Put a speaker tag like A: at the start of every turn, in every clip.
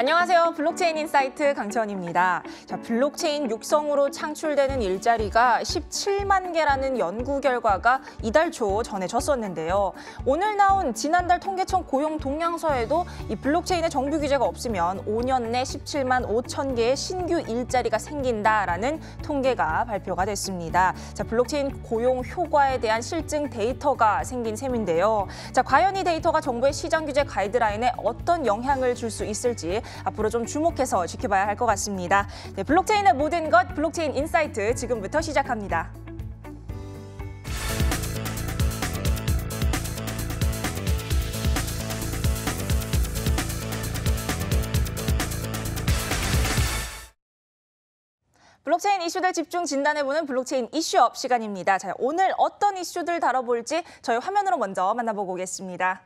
A: 안녕하세요. 블록체인 인사이트 강채원입니다. 자, 블록체인 육성으로 창출되는 일자리가 17만 개라는 연구 결과가 이달 초 전해졌었는데요. 오늘 나온 지난달 통계청 고용 동향서에도 이 블록체인의 정부 규제가 없으면 5년 내 17만 5천 개의 신규 일자리가 생긴다라는 통계가 발표가 됐습니다. 자, 블록체인 고용 효과에 대한 실증 데이터가 생긴 셈인데요. 자, 과연 이 데이터가 정부의 시장 규제 가이드라인에 어떤 영향을 줄 수 있을지 앞으로 좀 주목해서 지켜봐야 할 것 같습니다. 네, 블록체인의 모든 것 블록체인 인사이트 지금부터 시작합니다. 블록체인 이슈들 집중 진단해보는 블록체인 이슈업 시간입니다. 자, 오늘 어떤 이슈들 다뤄볼지 저희 화면으로 먼저 만나보고 오겠습니다.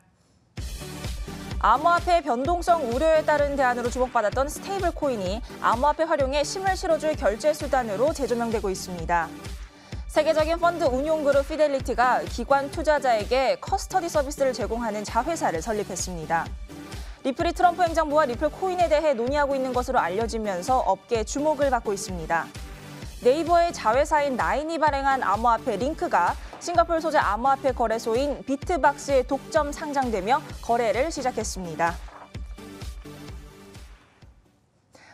A: 암호화폐의 변동성 우려에 따른 대안으로 주목받았던 스테이블 코인이 암호화폐 활용에 힘을 실어줄 결제 수단으로 재조명되고 있습니다. 세계적인 펀드 운용그룹 피델리티가 기관 투자자에게 커스터디 서비스를 제공하는 자회사를 설립했습니다. 리플이 트럼프 행정부와 리플 코인에 대해 논의하고 있는 것으로 알려지면서 업계의 주목을 받고 있습니다. 네이버의 자회사인 나인이 발행한 암호화폐 링크가 싱가포르 소재 암호화폐 거래소인 비트박스에 독점 상장되며 거래를 시작했습니다.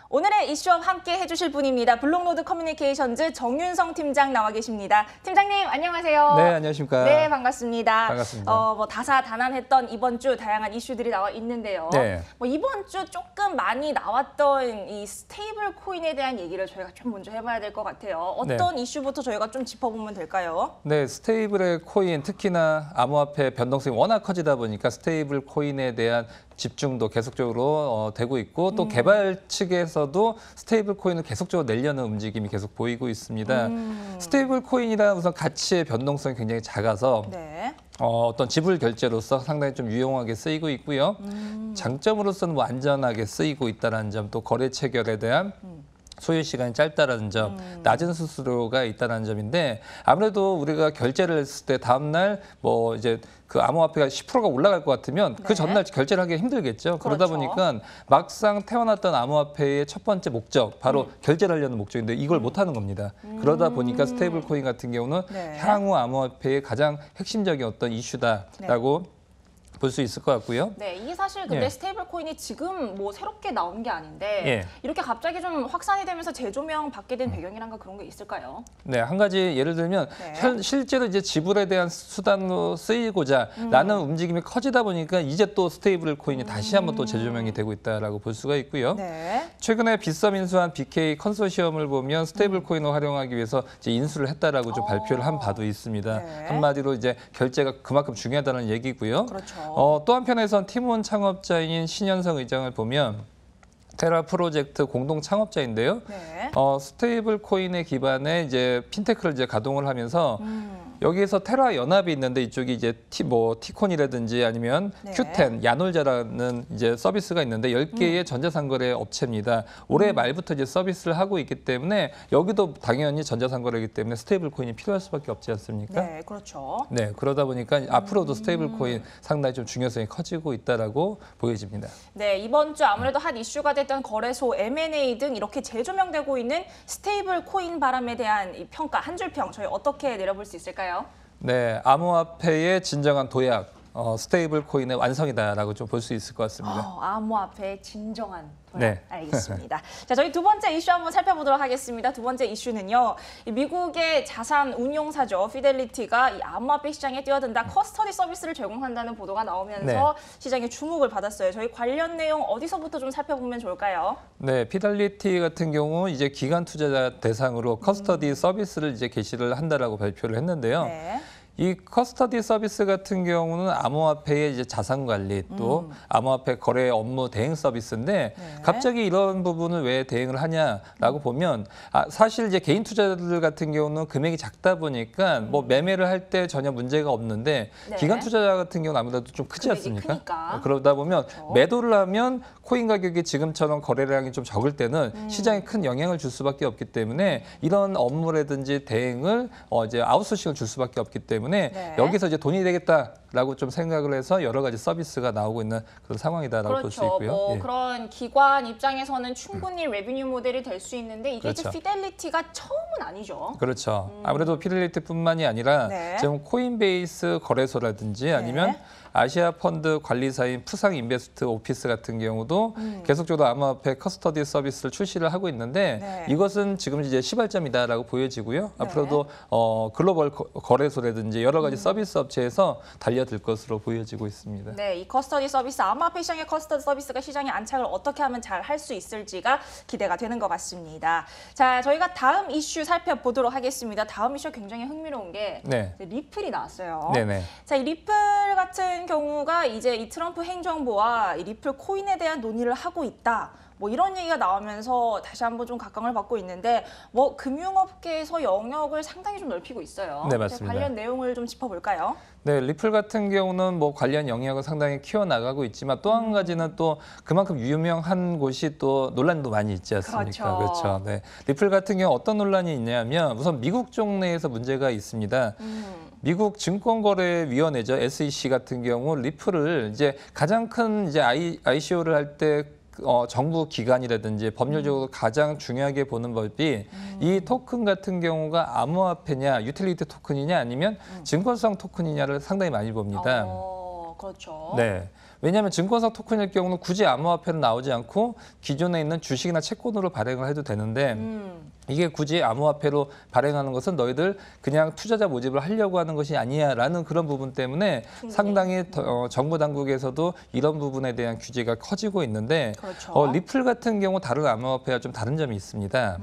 A: 오늘의 이슈업 함께 해주실 분입니다. 블록로드 커뮤니케이션즈 정윤성 팀장 나와 계십니다. 팀장님 안녕하세요.
B: 네, 안녕하십니까.
A: 네, 반갑습니다.
B: 반갑습니다.
A: 다사다난했던 이번 주 다양한 이슈들이 나와 있는데요.
B: 네.
A: 이번 주 조금 많이 나왔던 이 스테이블 코인에 대한 얘기를 저희가 좀 먼저 해봐야 될 것 같아요. 어떤 이슈부터 저희가 좀 짚어보면 될까요?
B: 네, 스테이블의 코인, 특히나 암호화폐 변동성이 워낙 커지다 보니까 스테이블 코인에 대한 집중도 계속적으로 되고 있고 또 개발 측에서도 스테이블 코인을 계속적으로 내려는 움직임이 계속 보이고 있습니다. 스테이블 코인이란 우선 가치의 변동성이 굉장히 작아서
A: 네.
B: 어떤 지불 결제로서 상당히 좀 유용하게 쓰이고 있고요. 장점으로서는 안전하게 쓰이고 있다는 점, 또 거래 체결에 대한 소요 시간이 짧다라는 점, 낮은 수수료가 있다는 점인데 아무래도 우리가 결제를 했을 때 다음 날 이제 그 암호화폐가 10%가 올라갈 것 같으면 그 전날 결제를 하기 힘들겠죠. 그러다 보니까 막상 태어났던 암호화폐의 첫 번째 목적, 바로 결제를 하려는 목적인데 이걸 못 하는 겁니다. 그러다 보니까 스테이블 코인 같은 경우는 향후 암호화폐의 가장 핵심적인 어떤 이슈다라고 볼 수 있을 것 같고요.
A: 네, 이게 사실 근데 스테이블 코인이 지금 새롭게 나온 게 아닌데 이렇게 갑자기 좀 확산이 되면서 재조명 받게 된 배경이란가 그런 게 있을까요?
B: 네, 한 가지 예를 들면 실제로 이제 지불에 대한 수단으로 쓰이고자 라는 움직임이 커지다 보니까 이제 또 스테이블 코인이 다시 한번 또 재조명이 되고 있다라고 볼 수가 있고요.
A: 네.
B: 최근에 빗썸 인수한 BK 컨소시엄을 보면 스테이블 코인을 활용하기 위해서 이제 인수를 했다라고 좀 발표를 한 바도 있습니다. 한마디로 이제 결제가 그만큼 중요하다는 얘기고요.
A: 그렇죠.
B: 또 한편에선 팀원 창업자인 신현성 의장을 보면 테라 프로젝트 공동 창업자인데요. 스테이블 코인에 기반의 이제 핀테크를 이제 가동을 하면서 여기에서 테라 연합이 있는데 이쪽이 이제 티콘이라든지 아니면 Q10, 야놀자라는 이제 서비스가 있는데 10개의 전자상거래 업체입니다. 올해 말부터 이제 서비스를 하고 있기 때문에 여기도 당연히 전자상거래이기 때문에 스테이블 코인이 필요할 수밖에 없지 않습니까?
A: 네, 그렇죠.
B: 네, 그러다 보니까 앞으로도 스테이블 코인 상당히 좀 중요성이 커지고 있다라고 보여집니다.
A: 네, 이번 주 아무래도 핫 이슈가 됐던 거래소, M&A 등 이렇게 재조명되고 있는 스테이블 코인 바람에 대한 이 평가, 한 줄 평 저희 어떻게 내려볼 수 있을까요?
B: 네, 암호화폐의 진정한 도약, 스테이블 코인의 완성이다라고 좀 볼 수 있을 것 같습니다.
A: 암호화폐의 진정한 도약.
B: 네.
A: 알겠습니다. 자, 저희 두 번째 이슈 한번 살펴보도록 하겠습니다. 두 번째 이슈는요. 미국의 자산 운용사죠. 피델리티가 이 암호화폐 시장에 뛰어든다 커스터디 서비스를 제공한다는 보도가 나오면서 시장의 주목을 받았어요. 저희 관련 내용 어디서부터 좀 살펴보면 좋을까요?
B: 네, 피델리티 같은 경우 이제 기관 투자자 대상으로 커스터디 서비스를 이제 개시를 한다라고 발표를 했는데요. 이 커스터디 서비스 같은 경우는 암호화폐의 이제 자산 관리 또 암호화폐 거래 업무 대행 서비스인데 갑자기 이런 부분을 왜 대행을 하냐라고 보면 사실 이제 개인 투자자들 같은 경우는 금액이 작다 보니까 매매를 할 때 전혀 문제가 없는데 기관 투자자 같은 경우는 아무래도 좀 크지 않습니까?
A: 크니까.
B: 그러다 보면 매도를 하면 코인 가격이 지금처럼 거래량이 좀 적을 때는 시장에 큰 영향을 줄 수밖에 없기 때문에 이런 업무라든지 대행을 이제 아웃소싱을 줄 수밖에 없기 때문에 여기서 이제 돈이 되겠다. 있다라고 좀 생각을 해서 여러 가지 서비스가 나오고 있는 그런 상황이다라고 볼 수
A: 그렇죠.
B: 있고요.
A: 뭐
B: 예.
A: 그런 기관 입장에서는 충분히 레비뉴 모델이 될 수 있는데 이게 이제
B: 그렇죠.
A: 피델리티가 처음은 아니죠.
B: 그렇죠. 아무래도 피델리티뿐만이 아니라
A: 네.
B: 지금 코인베이스 거래소라든지 아니면 아시아 펀드 관리사인 푸상 인베스트 오피스 같은 경우도 계속적으로 암호화폐 커스터디 서비스를 출시를 하고 있는데
A: 네.
B: 이것은 지금 이제 시발점이다라고 보여지고요. 앞으로도 글로벌 거래소라든지 여러 가지 서비스 업체에서 달려들 것으로 보여지고 있습니다.
A: 네, 이 커스터디 서비스, 암호화폐 시장의 커스터디 서비스가 시장의 안착을 어떻게 하면 잘 할 수 있을지가 기대가 되는 것 같습니다. 자, 저희가 다음 이슈 살펴보도록 하겠습니다. 다음 이슈 굉장히 흥미로운 게
B: 네.
A: 리플이 나왔어요.
B: 네네.
A: 자, 이 리플 같은 경우가 이제 이 트럼프 행정부와 이 리플 코인에 대한 논의를 하고 있다. 뭐 이런 얘기가 나오면서 다시 한번 좀 각광을 받고 있는데 뭐 금융업계에서 영역을 상당히 좀 넓히고 있어요.
B: 네, 맞습니다.
A: 관련 내용을 좀 짚어볼까요?
B: 네, 리플 같은 경우는 뭐 관련 영역을 상당히 키워나가고 있지만 또 한 가지는 또 그만큼 유명한 곳이 또 논란도 많이 있지 않습니까?
A: 그렇죠.
B: 네. 리플 같은 경우 어떤 논란이 있냐면 우선 미국 쪽 내에서 문제가 있습니다. 미국 증권거래위원회죠, SEC 같은 경우 리플을 이제 가장 큰 이제 ICO를 할 때 정부 기관이라든지 법률적으로 가장 중요하게 보는 법이 이 토큰 같은 경우가 암호화폐냐, 유틸리티 토큰이냐 아니면 증권성 토큰이냐를 상당히 많이 봅니다.
A: 그렇죠.
B: 네. 왜냐하면 증권성 토큰일 경우는 굳이 암호화폐로 나오지 않고 기존에 있는 주식이나 채권으로 발행을 해도 되는데 이게 굳이 암호화폐로 발행하는 것은 너희들 그냥 투자자 모집을 하려고 하는 것이 아니야라는 그런 부분 때문에 상당히 정부 당국에서도 이런 부분에 대한 규제가 커지고 있는데
A: 그렇죠.
B: 리플 같은 경우 다른 암호화폐와 좀 다른 점이 있습니다.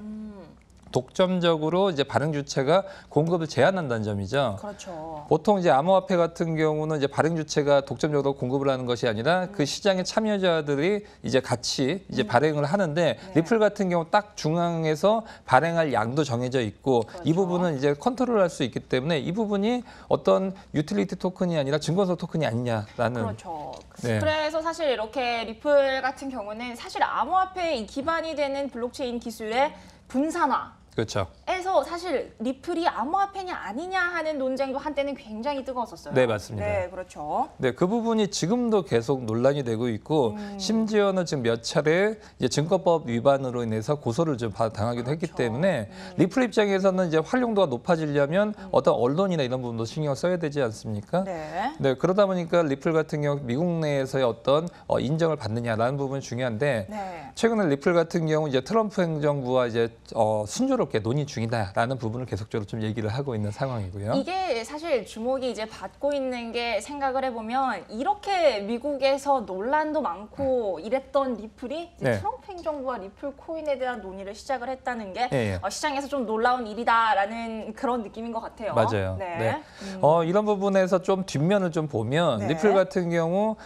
B: 독점적으로 이제 발행 주체가 공급을 제한한다는 점이죠.
A: 그렇죠.
B: 보통 이제 암호화폐 같은 경우는 이제 발행 주체가 독점적으로 공급을 하는 것이 아니라 그 시장의 참여자들이 이제 같이 이제 발행을 하는데 리플 같은 경우 딱 중앙에서 발행할 양도 정해져 있고 이 부분은 이제 컨트롤할 수 있기 때문에 이 부분이 어떤 유틸리티 토큰이 아니라 증권성 토큰이 아니냐라는.
A: 그렇죠.
B: 네.
A: 그래서 사실 이렇게 리플 같은 경우는 사실 암호화폐의 이 기반이 되는 블록체인 기술의 분산화.
B: 그렇죠.
A: 에서 사실 리플이 암호화폐냐 아니냐 하는 논쟁도 한때는 굉장히 뜨거웠었어요.
B: 네, 맞습니다.
A: 네, 그렇죠.
B: 네, 그 부분이 지금도 계속 논란이 되고 있고 심지어는 지금 몇 차례 이제 증권법 위반으로 인해서 고소를 좀 당하기도 했기 때문에 리플 입장에서는 이제 활용도가 높아지려면 어떤 언론이나 이런 부분도 신경 써야 되지 않습니까?
A: 네.
B: 네, 그러다 보니까 리플 같은 경우 미국 내에서의 어떤 인정을 받느냐라는 부분이 중요한데
A: 네.
B: 최근에 리플 같은 경우 이제 트럼프 행정부와 이제 순조롭게 논의 중이다라는 부분을 계속적으로 좀 얘기를 하고 있는 상황이고요.
A: 이게 사실 주목이 이제 받고 있는 게 생각을 해보면 이렇게 미국에서 논란도 많고 이랬던 리플이 이제
B: 네.
A: 트럼프 행정부와 리플 코인에 대한 논의를 시작을 했다는 게
B: 예, 예.
A: 시장에서 좀 놀라운 일이다라는 그런 느낌인 것 같아요.
B: 맞아요.
A: 네.
B: 이런 부분에서 좀 뒷면을 좀 보면
A: 네.
B: 리플 같은 경우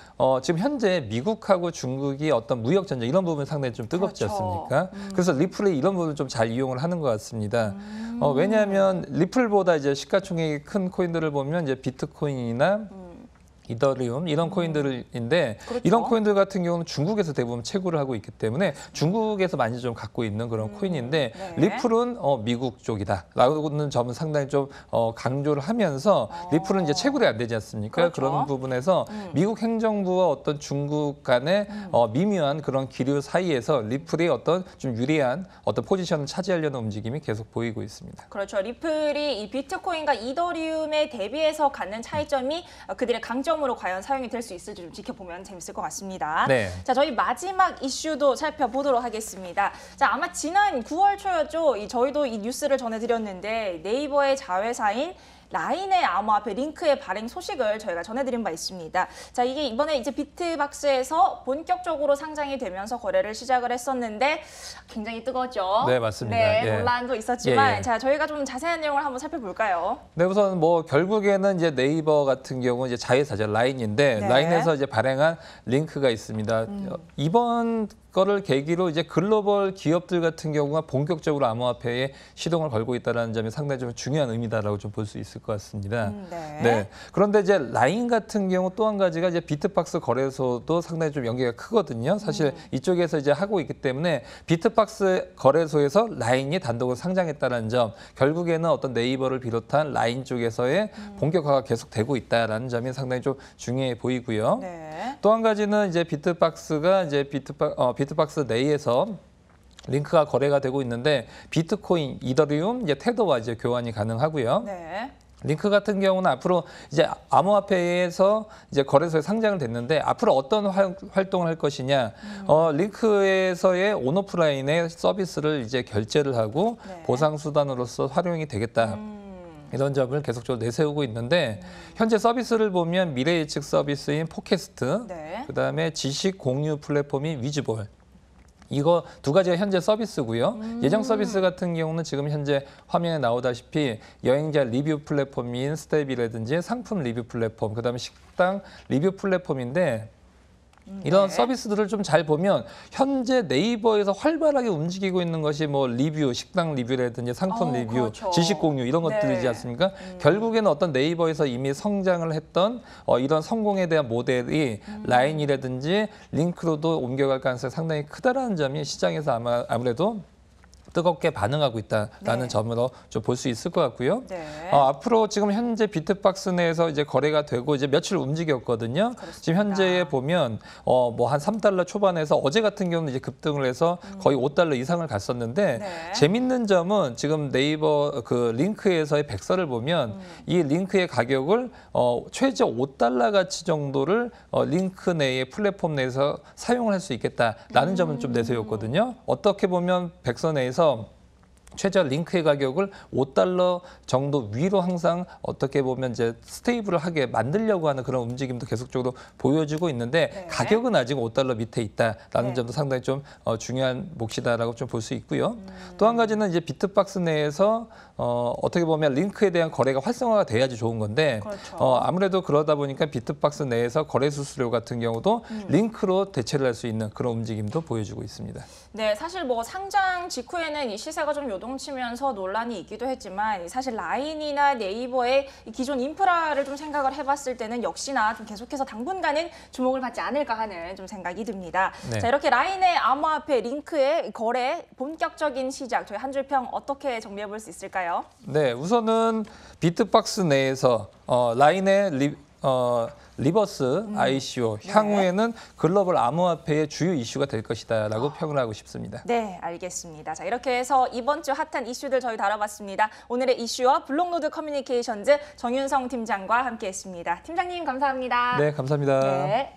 B: 지금 현재 미국하고 중국이 어떤 무역 전쟁 이런 부분 상당히 좀 뜨겁지
A: 그렇죠.
B: 않습니까? 그래서 리플이 이런 부분을 좀 잘 이용을 하는 것 같습니다. 왜냐하면 리플보다 이제 시가총액이 큰 코인들을 보면 이제 비트코인이나 이더리움 이런 코인들인데
A: 그렇죠.
B: 이런 코인들 같은 경우는 중국에서 대부분 채굴을 하고 있기 때문에 중국에서 많이 좀 갖고 있는 그런 코인인데
A: 네.
B: 리플은 미국 쪽이다라고는 점은 상당히 좀 강조를 하면서 리플은 이제 채굴이 안 되지 않습니까?
A: 그렇죠.
B: 그런 부분에서 미국 행정부와 어떤 중국 간의 미묘한 그런 기류 사이에서 리플이 어떤 좀 유리한 어떤 포지션을 차지하려는 움직임이 계속 보이고 있습니다.
A: 그렇죠. 리플이 이 비트코인과 이더리움에 대비해서 갖는 차이점이 그들의 강점으로 과연 사용이 될 수 있을지 좀 지켜보면 재밌을 것 같습니다.
B: 네.
A: 자, 저희 마지막 이슈도 살펴보도록 하겠습니다. 자, 아마 지난 9월 초였죠. 저희도 이 뉴스를 전해드렸는데 네이버의 자회사인 라인의 암호화폐 링크의 발행 소식을 저희가 전해드린 바 있습니다. 자, 이게 이번에 이제 비트박스에서 본격적으로 상장이 되면서 거래를 시작을 했었는데 굉장히 뜨거웠죠.
B: 네, 맞습니다.
A: 네,
B: 예.
A: 논란도 있었지만
B: 예, 예.
A: 자, 저희가 좀 자세한 내용을 한번 살펴볼까요?
B: 네, 우선 뭐 결국에는 이제 네이버 같은 경우 이제 자회사죠 라인인데
A: 네.
B: 라인에서 이제 발행한 링크가 있습니다. 이번 거를 계기로 이제 글로벌 기업들 같은 경우가 본격적으로 암호화폐에 시동을 걸고 있다는 점이 상당히 좀 중요한 의미다라고 좀 볼 수 있을 것 같습니다.
A: 네.
B: 네. 그런데 이제 라인 같은 경우 또 한 가지가 이제 비트박스 거래소도 상당히 좀 연계가 크거든요. 사실 이쪽에서 이제 하고 있기 때문에 비트박스 거래소에서 라인이 단독으로 상장했다는 점, 결국에는 어떤 네이버를 비롯한 라인 쪽에서의 본격화가 계속되고 있다라는 점이 상당히 좀 중요해 보이고요.
A: 네.
B: 또 한 가지는 이제 비트박스가 이제 비트박스 내에서 링크가 거래가 되고 있는데 비트코인, 이더리움, 이제 테더와 이제 교환이 가능하고요.
A: 네.
B: 링크 같은 경우는 앞으로 이제 암호화폐에서 이제 거래소에 상장을 됐는데 앞으로 어떤 활동을 할 것이냐, 링크에서의 온오프라인의 서비스를 이제 결제를 하고
A: 네.
B: 보상 수단으로서 활용이 되겠다. 이런 점을 계속적으로 내세우고 있는데 현재 서비스를 보면 미래 예측 서비스인 포캐스트,
A: 네.
B: 그다음에 지식 공유 플랫폼인 위즈볼. 이거 두 가지가 현재 서비스고요. 예정 서비스 같은 경우는 지금 현재 화면에 나오다시피 여행자 리뷰 플랫폼인 스텝이라든지 상품 리뷰 플랫폼, 그다음에 식당 리뷰 플랫폼인데 이런
A: 네.
B: 서비스들을 좀 잘 보면 현재 네이버에서 활발하게 움직이고 있는 것이 뭐 리뷰, 식당 리뷰라든지 상품 리뷰,
A: 그렇죠.
B: 지식 공유 이런
A: 네.
B: 것들이지 않습니까? 결국에는 어떤 네이버에서 이미 성장을 했던 이런 성공에 대한 모델이 라인이라든지 링크로도 옮겨갈 가능성이 상당히 크다라는 점이 시장에서 아무래도 뜨겁게 반응하고 있다라는
A: 네.
B: 점으로 좀 볼 수 있을 것 같고요.
A: 네.
B: 앞으로 지금 현재 비트박스 내에서 이제 거래가 되고 이제 며칠 움직였거든요.
A: 그렇습니다.
B: 지금 현재에 보면 뭐 한 3달러 초반에서 어제 같은 경우는 이제 급등을 해서 거의 5달러 이상을 갔었는데
A: 네.
B: 재밌는 점은 지금 네이버 그 링크에서의 백서를 보면 이 링크의 가격을 최저 5달러 가치 정도를 링크 내의 플랫폼 내에서 사용을 할 수 있겠다라는 점은 좀 내세웠거든요. 어떻게 보면 백서 내에서 최저 링크의 가격을 5달러 정도 위로 항상 어떻게 보면 이제 스테이블을 하게 만들려고 하는 그런 움직임도 계속적으로 보여주고 있는데
A: 네.
B: 가격은 아직 5달러 밑에 있다라는
A: 네.
B: 점도 상당히 좀 중요한 몫이다라고 좀 볼 수 있고요. 또 한 가지는 이제 비트박스 내에서 어떻게 보면 링크에 대한 거래가 활성화가 돼야지 좋은 건데
A: 그렇죠.
B: 아무래도 그러다 보니까 비트박스 내에서 거래 수수료 같은 경우도 링크로 대체를 할 수 있는 그런 움직임도 보여주고 있습니다.
A: 네, 사실 뭐 상장 직후에는 이 시세가 좀 요동치면서 논란이 있기도 했지만 사실 라인이나 네이버의 이 기존 인프라를 좀 생각을 해봤을 때는 역시나 좀 계속해서 당분간은 주목을 받지 않을까 하는 좀 생각이 듭니다.
B: 네.
A: 자, 이렇게 라인의 암호화폐 링크의 거래 본격적인 시작, 저희 한 줄 평 어떻게 정리해 볼 수 있을까요?
B: 네, 우선은 비트박스 내에서 라인의 리버스 ICO 향후에는 글로벌 암호화폐의 주요 이슈가 될 것이다라고 평을 하고 싶습니다.
A: 네, 알겠습니다. 자, 이렇게 해서 이번 주 핫한 이슈들 저희 다뤄봤습니다. 오늘의 이슈와 블록로드 커뮤니케이션즈 정윤성 팀장과 함께했습니다. 팀장님 감사합니다.
B: 네, 감사합니다.
A: 네.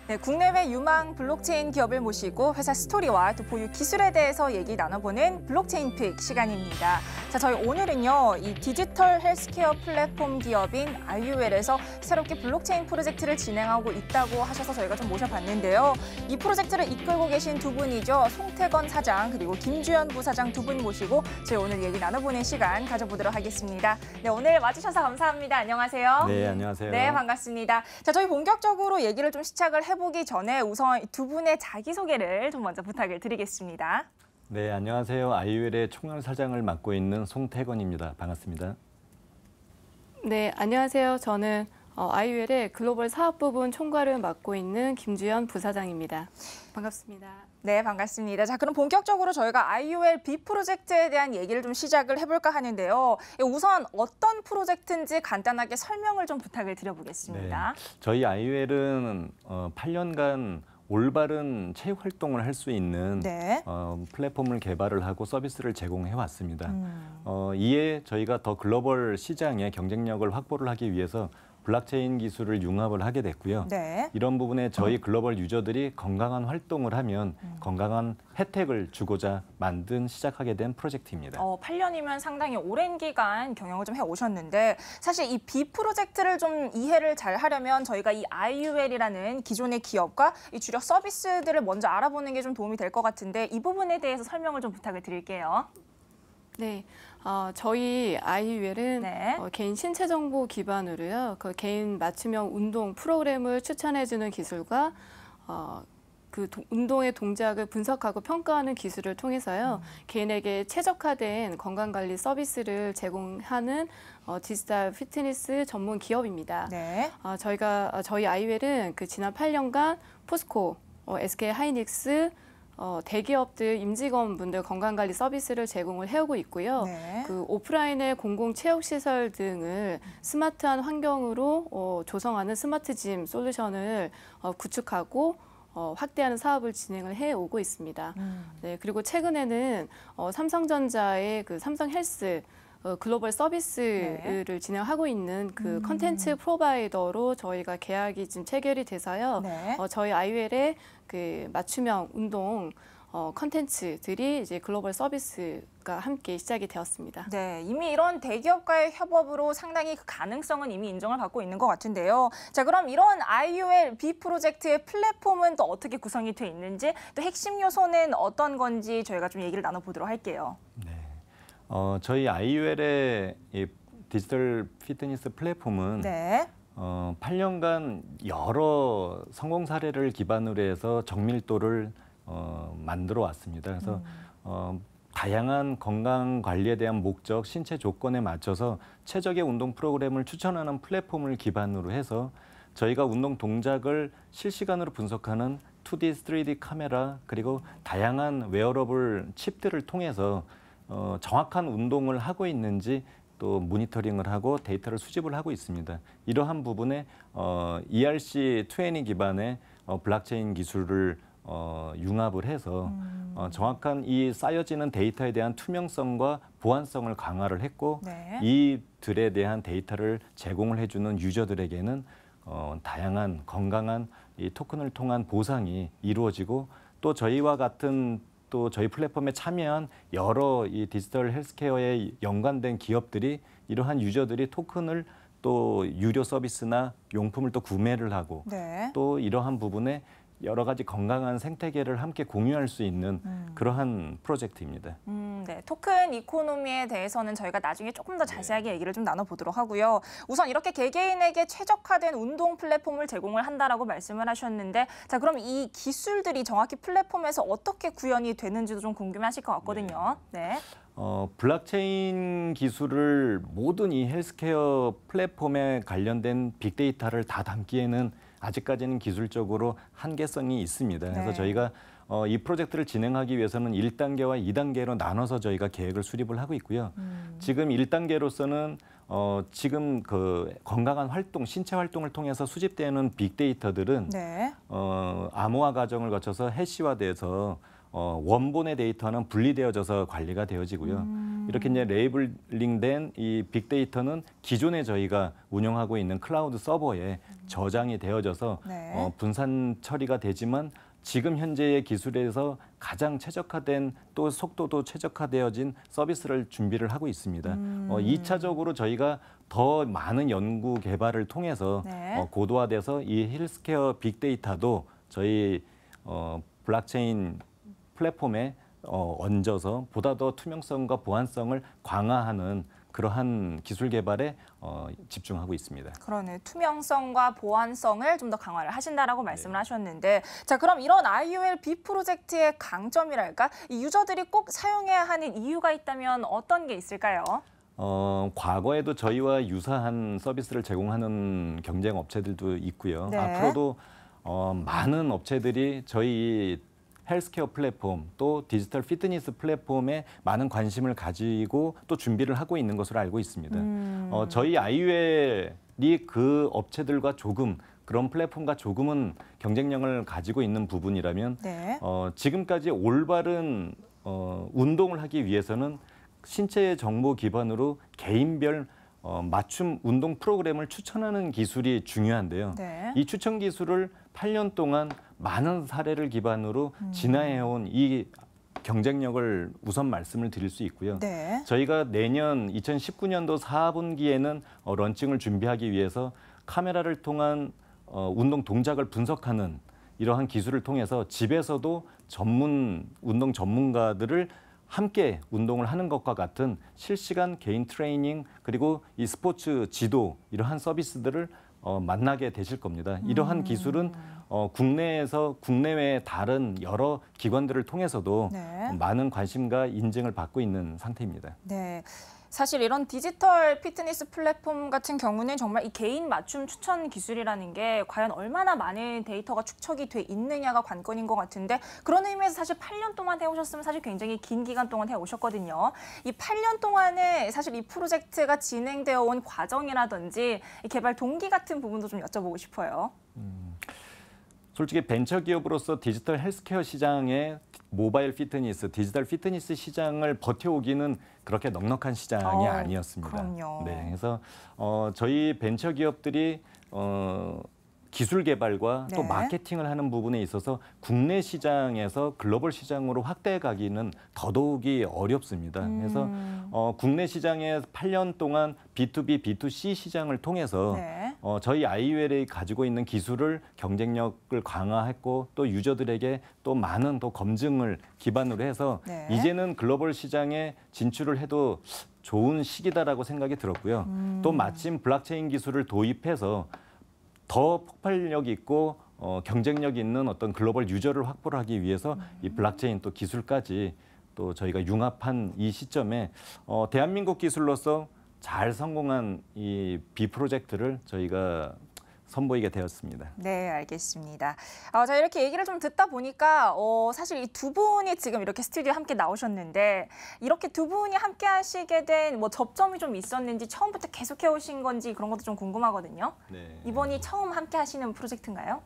A: 네, 국내외 유망 블록체인 기업을 모시고 회사 스토리와 또 보유 기술에 대해서 얘기 나눠보는 블록체인 픽 시간입니다. 자, 저희 오늘은요, 이 디지털 헬스케어 플랫폼 기업인 RUL에서 새롭게 블록체인 프로젝트를 진행하고 있다고 하셔서 저희가 좀 모셔봤는데요. 이 프로젝트를 이끌고 계신 두 분이죠. 송태건 사장 그리고 김주현 부사장 두 분 모시고 저희 오늘 얘기 나눠보는 시간 가져보도록 하겠습니다. 네, 오늘 와주셔서 감사합니다. 안녕하세요.
C: 네, 안녕하세요.
A: 네, 반갑습니다. 자, 저희 본격적으로 얘기를 좀 시작을 해보기 전에 우선 두 분의 자기소개를 좀 먼저 부탁을 드리겠습니다.
C: 네, 안녕하세요. 아이웰의 총괄사장을 맡고 있는 송태건입니다. 반갑습니다.
D: 네, 안녕하세요. 저는 아이웰의 글로벌 사업부분 총괄을 맡고 있는 김주연 부사장입니다. 반갑습니다.
A: 네, 반갑습니다. 자, 그럼 본격적으로 저희가 IOL B 프로젝트에 대한 얘기를 좀 시작을 해볼까 하는데요. 우선 어떤 프로젝트인지 간단하게 설명을 좀 부탁을 드려보겠습니다.
C: 네, 저희 아이웰은 8년간 올바른 체육 활동을 할 수 있는
A: 네.
C: 플랫폼을 개발을 하고 서비스를 제공해 왔습니다. 이에 저희가 더 글로벌 시장의 경쟁력을 확보를 하기 위해서 블록체인 기술을 융합을 하게 됐고요.
A: 네.
C: 이런 부분에 저희 글로벌 유저들이 건강한 활동을 하면 건강한 혜택을 주고자 시작하게 된 프로젝트입니다.
A: 8년이면 상당히 오랜 기간 경영을 좀 해오셨는데 사실 이 B 프로젝트를 좀 이해를 잘 하려면 저희가 이 IUL이라는 기존의 기업과 이 주력 서비스들을 먼저 알아보는 게 좀 도움이 될 것 같은데 이 부분에 대해서 설명을 좀 부탁을 드릴게요.
D: 네, 저희 아이웰은
A: 네.
D: 개인 신체 정보 기반으로요. 그 개인 맞춤형 운동 프로그램을 추천해주는 기술과 운동의 동작을 분석하고 평가하는 기술을 통해서요. 개인에게 최적화된 건강관리 서비스를 제공하는 디지털 피트니스 전문 기업입니다.
A: 네.
D: 저희 아이웰은 그 지난 8년간 포스코, SK 하이닉스, 대기업들 임직원분들 건강관리 서비스를 제공을 해오고 있고요.
A: 네.
D: 그 오프라인의 공공체육시설 등을 스마트한 환경으로 조성하는 스마트짐 솔루션을 구축하고 확대하는 사업을 진행을 해오고 있습니다. 네, 그리고 최근에는 삼성전자의 그 삼성헬스 글로벌 서비스를
A: 네.
D: 진행하고 있는 그 컨텐츠 프로바이더로 저희가 계약이 지금 체결이 돼서요.
A: 네.
D: 저희 아이웰의 그 맞춤형 운동 컨텐츠들이 이제 글로벌 서비스가 함께 시작이 되었습니다.
A: 네, 이미 이런 대기업과의 협업으로 상당히 그 가능성은 이미 인정을 받고 있는 것 같은데요. 자, 그럼 이런 IOL B 프로젝트의 플랫폼은 또 어떻게 구성이 돼 있는지, 또 핵심 요소는 어떤 건지 저희가 좀 얘기를 나눠보도록 할게요.
C: 네. 저희 아이웰의 이 디지털 피트니스 플랫폼은
A: 네.
C: 8년간 여러 성공 사례를 기반으로 해서 정밀도를 만들어 왔습니다. 그래서 다양한 건강 관리에 대한 목적, 신체 조건에 맞춰서 최적의 운동 프로그램을 추천하는 플랫폼을 기반으로 해서 저희가 운동 동작을 실시간으로 분석하는 2D, 3D 카메라 그리고 다양한 웨어러블 칩들을 통해서 정확한 운동을 하고 있는지 또 모니터링을 하고 데이터를 수집을 하고 있습니다. 이러한 부분에 ERC20 기반의 블록체인 기술을 융합을 해서 정확한 이 쌓여지는 데이터에 대한 투명성과 보안성을 강화를 했고
A: 네.
C: 이들에 대한 데이터를 제공을 해주는 유저들에게는 다양한 건강한 이 토큰을 통한 보상이 이루어지고 또 저희와 같은 또 저희 플랫폼에 참여한 여러 이 디지털 헬스케어에 연관된 기업들이 이러한 유저들이 토큰을 또 유료 서비스나 용품을 또 구매를 하고
A: 네.
C: 또 이러한 부분에 여러 가지 건강한 생태계를 함께 공유할 수 있는 그러한 프로젝트입니다.
A: 네, 토큰 이코노미에 대해서는 저희가 나중에 조금 더 자세하게 얘기를 좀 나눠보도록 하고요. 우선 이렇게 개개인에게 최적화된 운동 플랫폼을 제공을 한다라고 말씀을 하셨는데, 자, 그럼 이 기술들이 정확히 플랫폼에서 어떻게 구현이 되는지도 좀 궁금하실 것 같거든요. 네.
C: 블록체인 기술을 모든 이 헬스케어 플랫폼에 관련된 빅데이터를 다 담기에는 아직까지는 기술적으로 한계성이 있습니다. 그래서
A: 네.
C: 저희가 이 프로젝트를 진행하기 위해서는 1단계와 2단계로 나눠서 저희가 계획을 수립을 하고 있고요. 지금 1단계로서는 지금 그 건강한 활동, 신체 활동을 통해서 수집되는 빅데이터들은
A: 네.
C: 암호화 과정을 거쳐서 해시화돼서 원본의 데이터는 분리되어져서 관리가 되어지고요. 이렇게 이제 레이블링된 이 빅데이터는 기존에 저희가 운영하고 있는 클라우드 서버에 저장이 되어져서
A: 네.
C: 분산 처리가 되지만 지금 현재의 기술에서 가장 최적화된 또 속도도 최적화되어진 서비스를 준비를 하고 있습니다. 2차적으로 저희가 더 많은 연구 개발을 통해서
A: 네.
C: 고도화돼서 이 헬스케어 빅데이터도 저희 블록체인 플랫폼에 얹어서 보다 더 투명성과 보안성을 강화하는 그러한 기술 개발에 집중하고 있습니다.
A: 그러네. 투명성과 보안성을 좀 더 강화를 하신다라고 말씀을 하셨는데, 자, 그럼 이런 IOL B 프로젝트의 강점이랄까? 이 유저들이 꼭 사용해야 하는 이유가 있다면 어떤 게 있을까요?
C: 과거에도 저희와 유사한 서비스를 제공하는 경쟁 업체들도 있고요.
A: 네.
C: 앞으로도 많은 업체들이 저희 헬스케어 플랫폼 또 디지털 피트니스 플랫폼에 많은 관심을 가지고 또 준비를 하고 있는 것으로 알고 있습니다. 저희 IUL이 그 업체들과 조금 그런 플랫폼과 조금은 경쟁력을 가지고 있는 부분이라면
A: 네.
C: 지금까지 올바른 운동을 하기 위해서는 신체 정보 기반으로 개인별 맞춤 운동 프로그램을 추천하는 기술이 중요한데요.
A: 네.
C: 이 추천 기술을 8년 동안 많은 사례를 기반으로 진화해온 이 경쟁력을 우선 말씀을 드릴 수 있고요.
A: 네.
C: 저희가 내년 2019년도 4분기에는 런칭을 준비하기 위해서 카메라를 통한 운동 동작을 분석하는 이러한 기술을 통해서 집에서도 운동 전문가들을 함께 운동을 하는 것과 같은 실시간 개인 트레이닝 그리고 이 스포츠 지도 이러한 서비스들을 만나게 되실 겁니다. 이러한 기술은 국내외 다른 여러 기관들을 통해서도
A: 네.
C: 많은 관심과 인증을 받고 있는 상태입니다.
A: 네. 사실 이런 디지털 피트니스 플랫폼 같은 경우는 정말 이 개인 맞춤 추천 기술이라는 게 과연 얼마나 많은 데이터가 축적이 돼 있느냐가 관건인 것 같은데, 그런 의미에서 사실 8년 동안 해오셨으면 사실 굉장히 긴 기간 동안 해오셨거든요. 이 8년 동안에 사실 이 프로젝트가 진행되어 온 과정이라든지 이 개발 동기 같은 부분도 좀 여쭤보고 싶어요.
C: 솔직히 벤처기업으로서 디지털 헬스케어 시장에 모바일 피트니스, 디지털 피트니스 시장을 버텨오기는 그렇게 넉넉한 시장이 아니었습니다.
A: 그럼요.
C: 네, 그래서 저희 벤처기업들이 기술 개발과 또
A: 네.
C: 마케팅을 하는 부분에 있어서 국내 시장에서 글로벌 시장으로 확대해 가기는 더더욱이 어렵습니다. 그래서 국내 시장에 8년 동안 B2B, B2C 시장을 통해서
A: 네.
C: 저희 IUL이 가지고 있는 기술을 경쟁력을 강화했고 또 유저들에게 또 많은 또 검증을 기반으로 해서
A: 네.
C: 이제는 글로벌 시장에 진출을 해도 좋은 시기다라고 생각이 들었고요. 또 마침 블록체인 기술을 도입해서 더 폭발력 있고 경쟁력 있는 어떤 글로벌 유저를 확보를 하기 위해서 이 블록체인 또 기술까지 또 저희가 융합한 이 시점에 대한민국 기술로서 잘 성공한 이 B 프로젝트를 저희가 선보이게 되었습니다.
A: 네, 알겠습니다. 자, 이렇게 얘기를 좀 듣다 보니까 사실 이 두 분이 지금 이렇게 스튜디오에 함께 나오셨는데, 이렇게 두 분이 함께 하시게 된 뭐 접점이 좀 있었는지, 처음부터 계속 해오신 건지 그런 것도 좀 궁금하거든요.
C: 네.
A: 이번이 처음 함께 하시는 프로젝트인가요?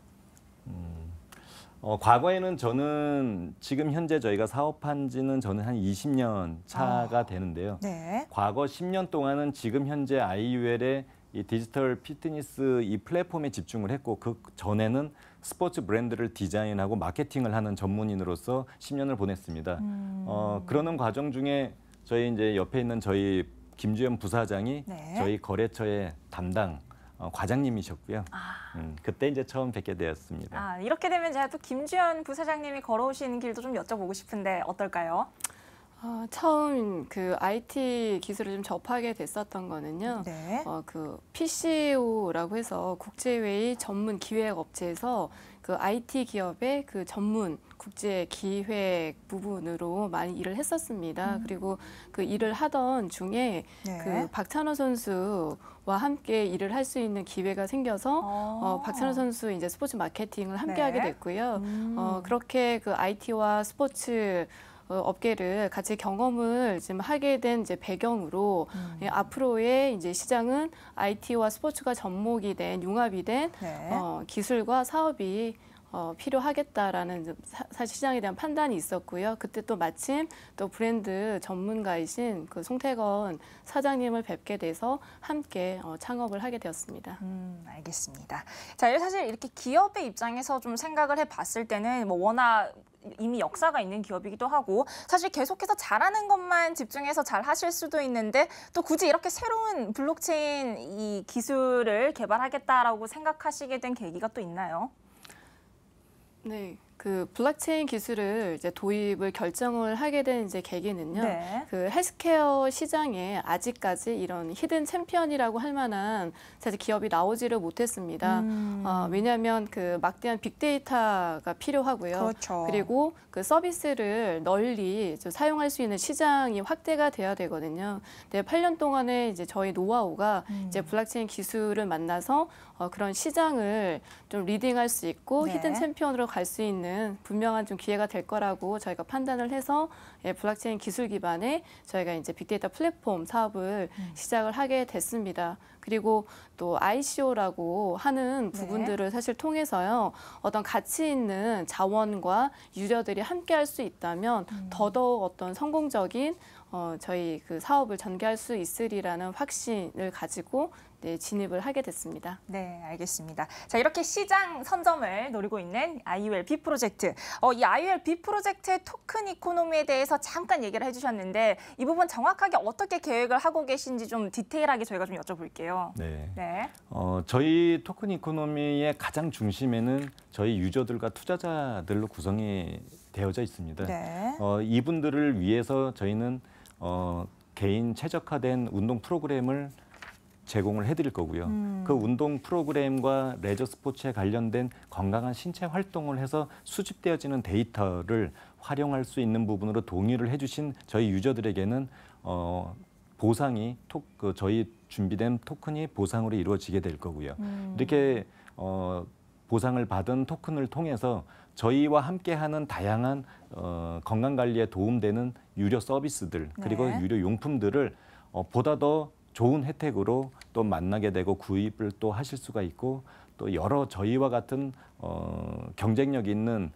C: 과거에는 저는 지금 현재 저희가 사업한 지는 저는 한 20년 차가 되는데요.
A: 네.
C: 과거 10년 동안은 지금 현재 IUL의 이 디지털 피트니스 이 플랫폼에 집중을 했고, 그 전에는 스포츠 브랜드를 디자인하고 마케팅을 하는 전문인으로서 10년을 보냈습니다. 그러는 과정 중에 저희 이제 옆에 있는 저희 김주현 부사장이
A: 네.
C: 저희 거래처의 담당 과장님이셨고요. 그때 이제 처음 뵙게 되었습니다.
A: 이렇게 되면 제가 또 김주현 부사장님이 걸어오시는 길도 좀 여쭤보고 싶은데 어떨까요?
D: 처음 그 IT 기술을 좀 접하게 됐었던 거는요.
A: 네.
D: 그 PCO라고 해서 국제회의 전문 기획 업체에서 그 IT 기업의 그 전문 국제 기획 부분으로 많이 일을 했었습니다. 그리고 그 일을 하던 중에
A: 네.
D: 그 박찬호 선수와 함께 일을 할 수 있는 기회가 생겨서 박찬호 선수 이제 스포츠 마케팅을 함께
A: 네.
D: 하게 됐고요. 그렇게 그 IT와 스포츠 업계를 같이 경험을 지금 하게 된 이제 배경으로 앞으로의 이제 시장은 IT와 스포츠가 접목이 된 융합이 된
A: 네.
D: 기술과 사업이 필요하겠다라는 사실 시장에 대한 판단이 있었고요. 그때 또 마침 또 브랜드 전문가이신 그 송태건 사장님을 뵙게 돼서 함께 창업을 하게 되었습니다.
A: 알겠습니다. 자, 사실 이렇게 기업의 입장에서 좀 생각을 해봤을 때는 뭐 워낙 이미 역사가 있는 기업이기도 하고, 사실 계속해서 잘하는 것만 집중해서 잘 하실 수도 있는데, 또 굳이 이렇게 새로운 블록체인 이 기술을 개발하겠다라고 생각하시게 된 계기가 또 있나요?
D: 네, 그 블록체인 기술을 이제 도입을 결정을 하게 된 이제 계기는요.
A: 네.
D: 그 헬스케어 시장에 아직까지 이런 히든 챔피언이라고 할 만한 사실 기업이 나오지를 못했습니다. 왜냐하면 그 막대한 빅데이터가 필요하고요.
A: 그렇죠.
D: 그리고 그 서비스를 널리 좀 사용할 수 있는 시장이 확대가 돼야 되거든요. 근데 8년 동안에 이제 저희 노하우가 이제 블록체인 기술을 만나서 그런 시장을 좀 리딩할 수 있고
A: 네.
D: 히든 챔피언으로 갈 수 있는 분명한 좀 기회가 될 거라고 저희가 판단을 해서 블록체인 기술 기반의 저희가 이제 빅데이터 플랫폼 사업을 시작을 하게 됐습니다. 그리고 또 ICO라고 하는 부분들을 사실 통해서요. 어떤 가치 있는 자원과 유저들이 함께 할 수 있다면 더더욱 어떤 성공적인 저희 그 사업을 전개할 수 있으리라는 확신을 가지고 진입을 하게 됐습니다.
A: 네, 알겠습니다. 자, 이렇게 시장 선점을 노리고 있는 IUL B 프로젝트. 이 IUL B 프로젝트의 토큰 이코노미에 대해서 잠깐 얘기를 해주셨는데 이 부분 정확하게 어떻게 계획을 하고 계신지 좀 디테일하게 저희가 좀 여쭤볼게요.
C: 네.
A: 네.
C: 저희 토큰 이코노미의 가장 중심에는 저희 유저들과 투자자들로 구성이 되어져 있습니다.
A: 네.
C: 이분들을 위해서 저희는 개인 최적화된 운동 프로그램을 제공을 해드릴 거고요. 그 운동 프로그램과 레저 스포츠에 관련된 건강한 신체 활동을 해서 수집되어지는 데이터를 활용할 수 있는 부분으로 동의를 해주신 저희 유저들에게는 보상이 저희 준비된 토큰이 보상으로 이루어지게 될 거고요. 이렇게 보상을 받은 토큰을 통해서 저희와 함께하는 다양한 건강 관리에 도움되는 유료 서비스들 그리고
A: 네.
C: 유료 용품들을 보다 더 좋은 혜택으로 또 만나게 되고 구입을 또 하실 수가 있고 또 여러 저희와 같은 경쟁력 있는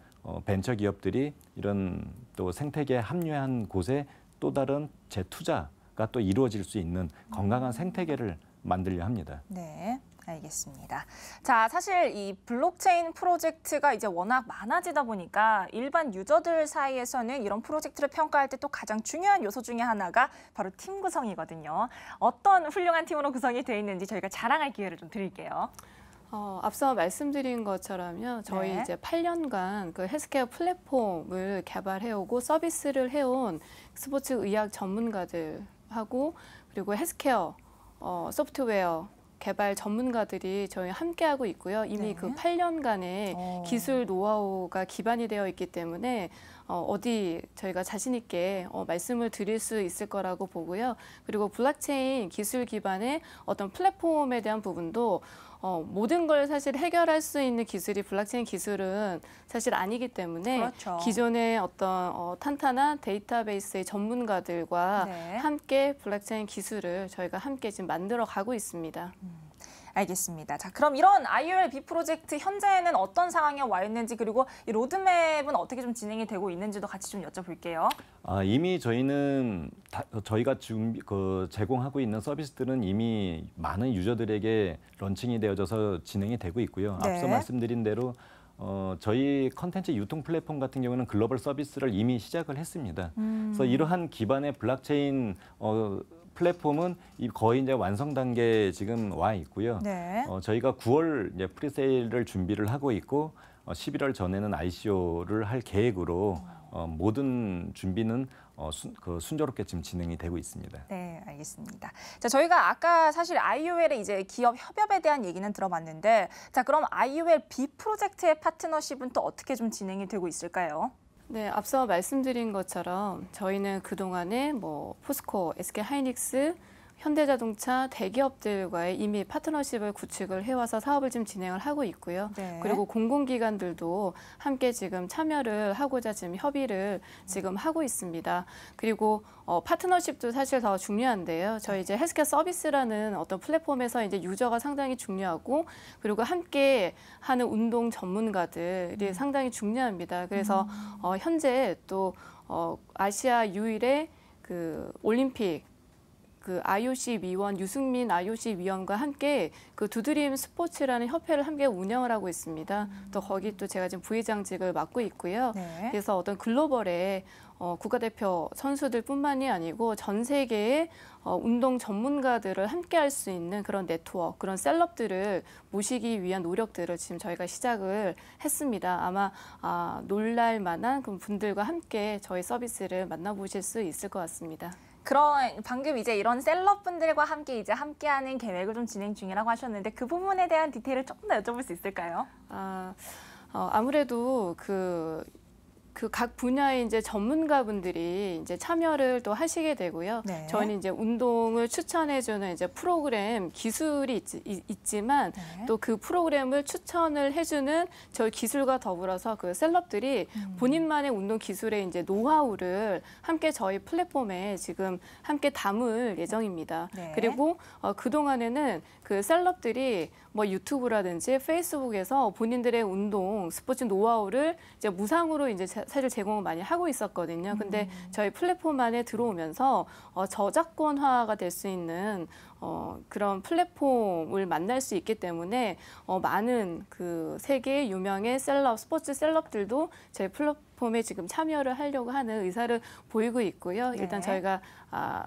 C: 벤처 기업들이 이런 또 생태계에 합류한 곳에 또 다른 재투자가 또 이루어질 수 있는 건강한 생태계를 만들려 합니다.
A: 네. 알겠습니다. 자, 사실 이 블록체인 프로젝트가 이제 워낙 많아지다 보니까 일반 유저들 사이에서는 이런 프로젝트를 평가할 때 또 가장 중요한 요소 중에 하나가 바로 팀 구성이거든요. 어떤 훌륭한 팀으로 구성이 돼 있는지 저희가 자랑할 기회를 좀 드릴게요.
D: 앞서 말씀드린 것처럼요. 저희
A: 네.
D: 이제 8년간 그 헬스케어 플랫폼을 개발해오고 서비스를 해온 스포츠 의학 전문가들하고 그리고 헬스케어 소프트웨어 개발 전문가들이 저희 함께하고 있고요. 이미
A: 네.
D: 그 8년간의 기술 노하우가 기반이 되어 있기 때문에 어디 저희가 자신 있게 말씀을 드릴 수 있을 거라고 보고요. 그리고 블록체인 기술 기반의 어떤 플랫폼에 대한 부분도 모든 걸 사실 해결할 수 있는 기술이 블록체인 기술은 사실 아니기 때문에
A: 그렇죠.
D: 기존의 어떤 탄탄한 데이터베이스의 전문가들과
A: 네.
D: 함께 블록체인 기술을 저희가 함께 지금 만들어 가고 있습니다.
A: 알겠습니다. 자, 그럼 이런 IUL B 프로젝트 현재는 어떤 상황에 와 있는지 그리고 이 로드맵은 어떻게 좀 진행이 되고 있는지도 같이 좀 여쭤볼게요.
C: 이미 저희는 저희가 제공하고 있는 서비스들은 이미 많은 유저들에게 런칭이 되어져서 진행이 되고 있고요.
A: 네.
C: 앞서 말씀드린 대로 저희 컨텐츠 유통 플랫폼 같은 경우는 글로벌 서비스를 이미 시작을 했습니다. 그래서 이러한 기반의 블록체인 플랫폼은 거의 이제 완성 단계에 지금 와 있고요.
A: 네.
C: 저희가 9월 이제 프리세일을 준비를 하고 있고 11월 전에는 ICO를 할 계획으로 모든 준비는 순조롭게 지금 진행이 되고 있습니다.
A: 네, 알겠습니다. 자, 저희가 아까 사실 IUL의 이제 기업 협업에 대한 얘기는 들어봤는데, 자, 그럼 IUL B 프로젝트의 파트너십은 또 어떻게 좀 진행이 되고 있을까요?
D: 네, 앞서 말씀드린 것처럼 저희는 그동안에 포스코, SK하이닉스, 현대자동차 대기업들과의 이미 파트너십을 구축을 해와서 사업을 지금 진행을 하고 있고요.
A: 네.
D: 그리고 공공기관들도 함께 지금 참여를 하고자 지금 협의를 지금 하고 있습니다. 그리고 파트너십도 사실 더 중요한데요. 저희 이제 헬스케어 서비스라는 어떤 플랫폼에서 이제 유저가 상당히 중요하고 그리고 함께 하는 운동 전문가들이 상당히 중요합니다. 그래서 현재 또 아시아 유일의 그 올림픽 그 IOC 위원 유승민 IOC 위원과 함께 그 두드림 스포츠라는 협회를 함께 운영을 하고 있습니다. 또 거기 또 제가 지금 부회장직을 맡고 있고요.
A: 네.
D: 그래서 어떤 글로벌의 국가대표 선수들뿐만이 아니고 전 세계의 운동 전문가들을 함께 할 수 있는 그런 네트워크, 그런 셀럽들을 모시기 위한 노력들을 지금 저희가 시작을 했습니다. 아마 놀랄 만한 그런 분들과 함께 저희 서비스를 만나보실 수 있을 것 같습니다.
A: 그런 방금 이제 이런 셀럽분들과 함께 이제 함께하는 계획을 좀 진행 중이라고 하셨는데 그 부분에 대한 디테일을 조금 더 여쭤볼 수 있을까요?
D: 아무래도 그 각 분야의 이제 전문가분들이 이제 참여를 또 하시게 되고요.
A: 네.
D: 저희는 이제 운동을 추천해주는 이제 프로그램 기술이 있지만
A: 네.
D: 또 그 프로그램을 추천을 해주는 저희 기술과 더불어서 그 셀럽들이 본인만의 운동 기술의 이제 노하우를 함께 저희 플랫폼에 지금 함께 담을 예정입니다.
A: 네.
D: 그리고 그 동안에는 그 셀럽들이 뭐 유튜브라든지 페이스북에서 본인들의 운동 스포츠 노하우를 이제 무상으로 이제 사실 제공을 많이 하고 있었거든요. 근데 저희 플랫폼 안에 들어오면서 저작권화가 될 수 있는 그런 플랫폼을 만날 수 있기 때문에 많은 그 세계 유명의 셀럽, 스포츠 셀럽들도 저희 플랫폼에 지금 참여를 하려고 하는 의사를 보이고 있고요. 일단
A: 네.
D: 저희가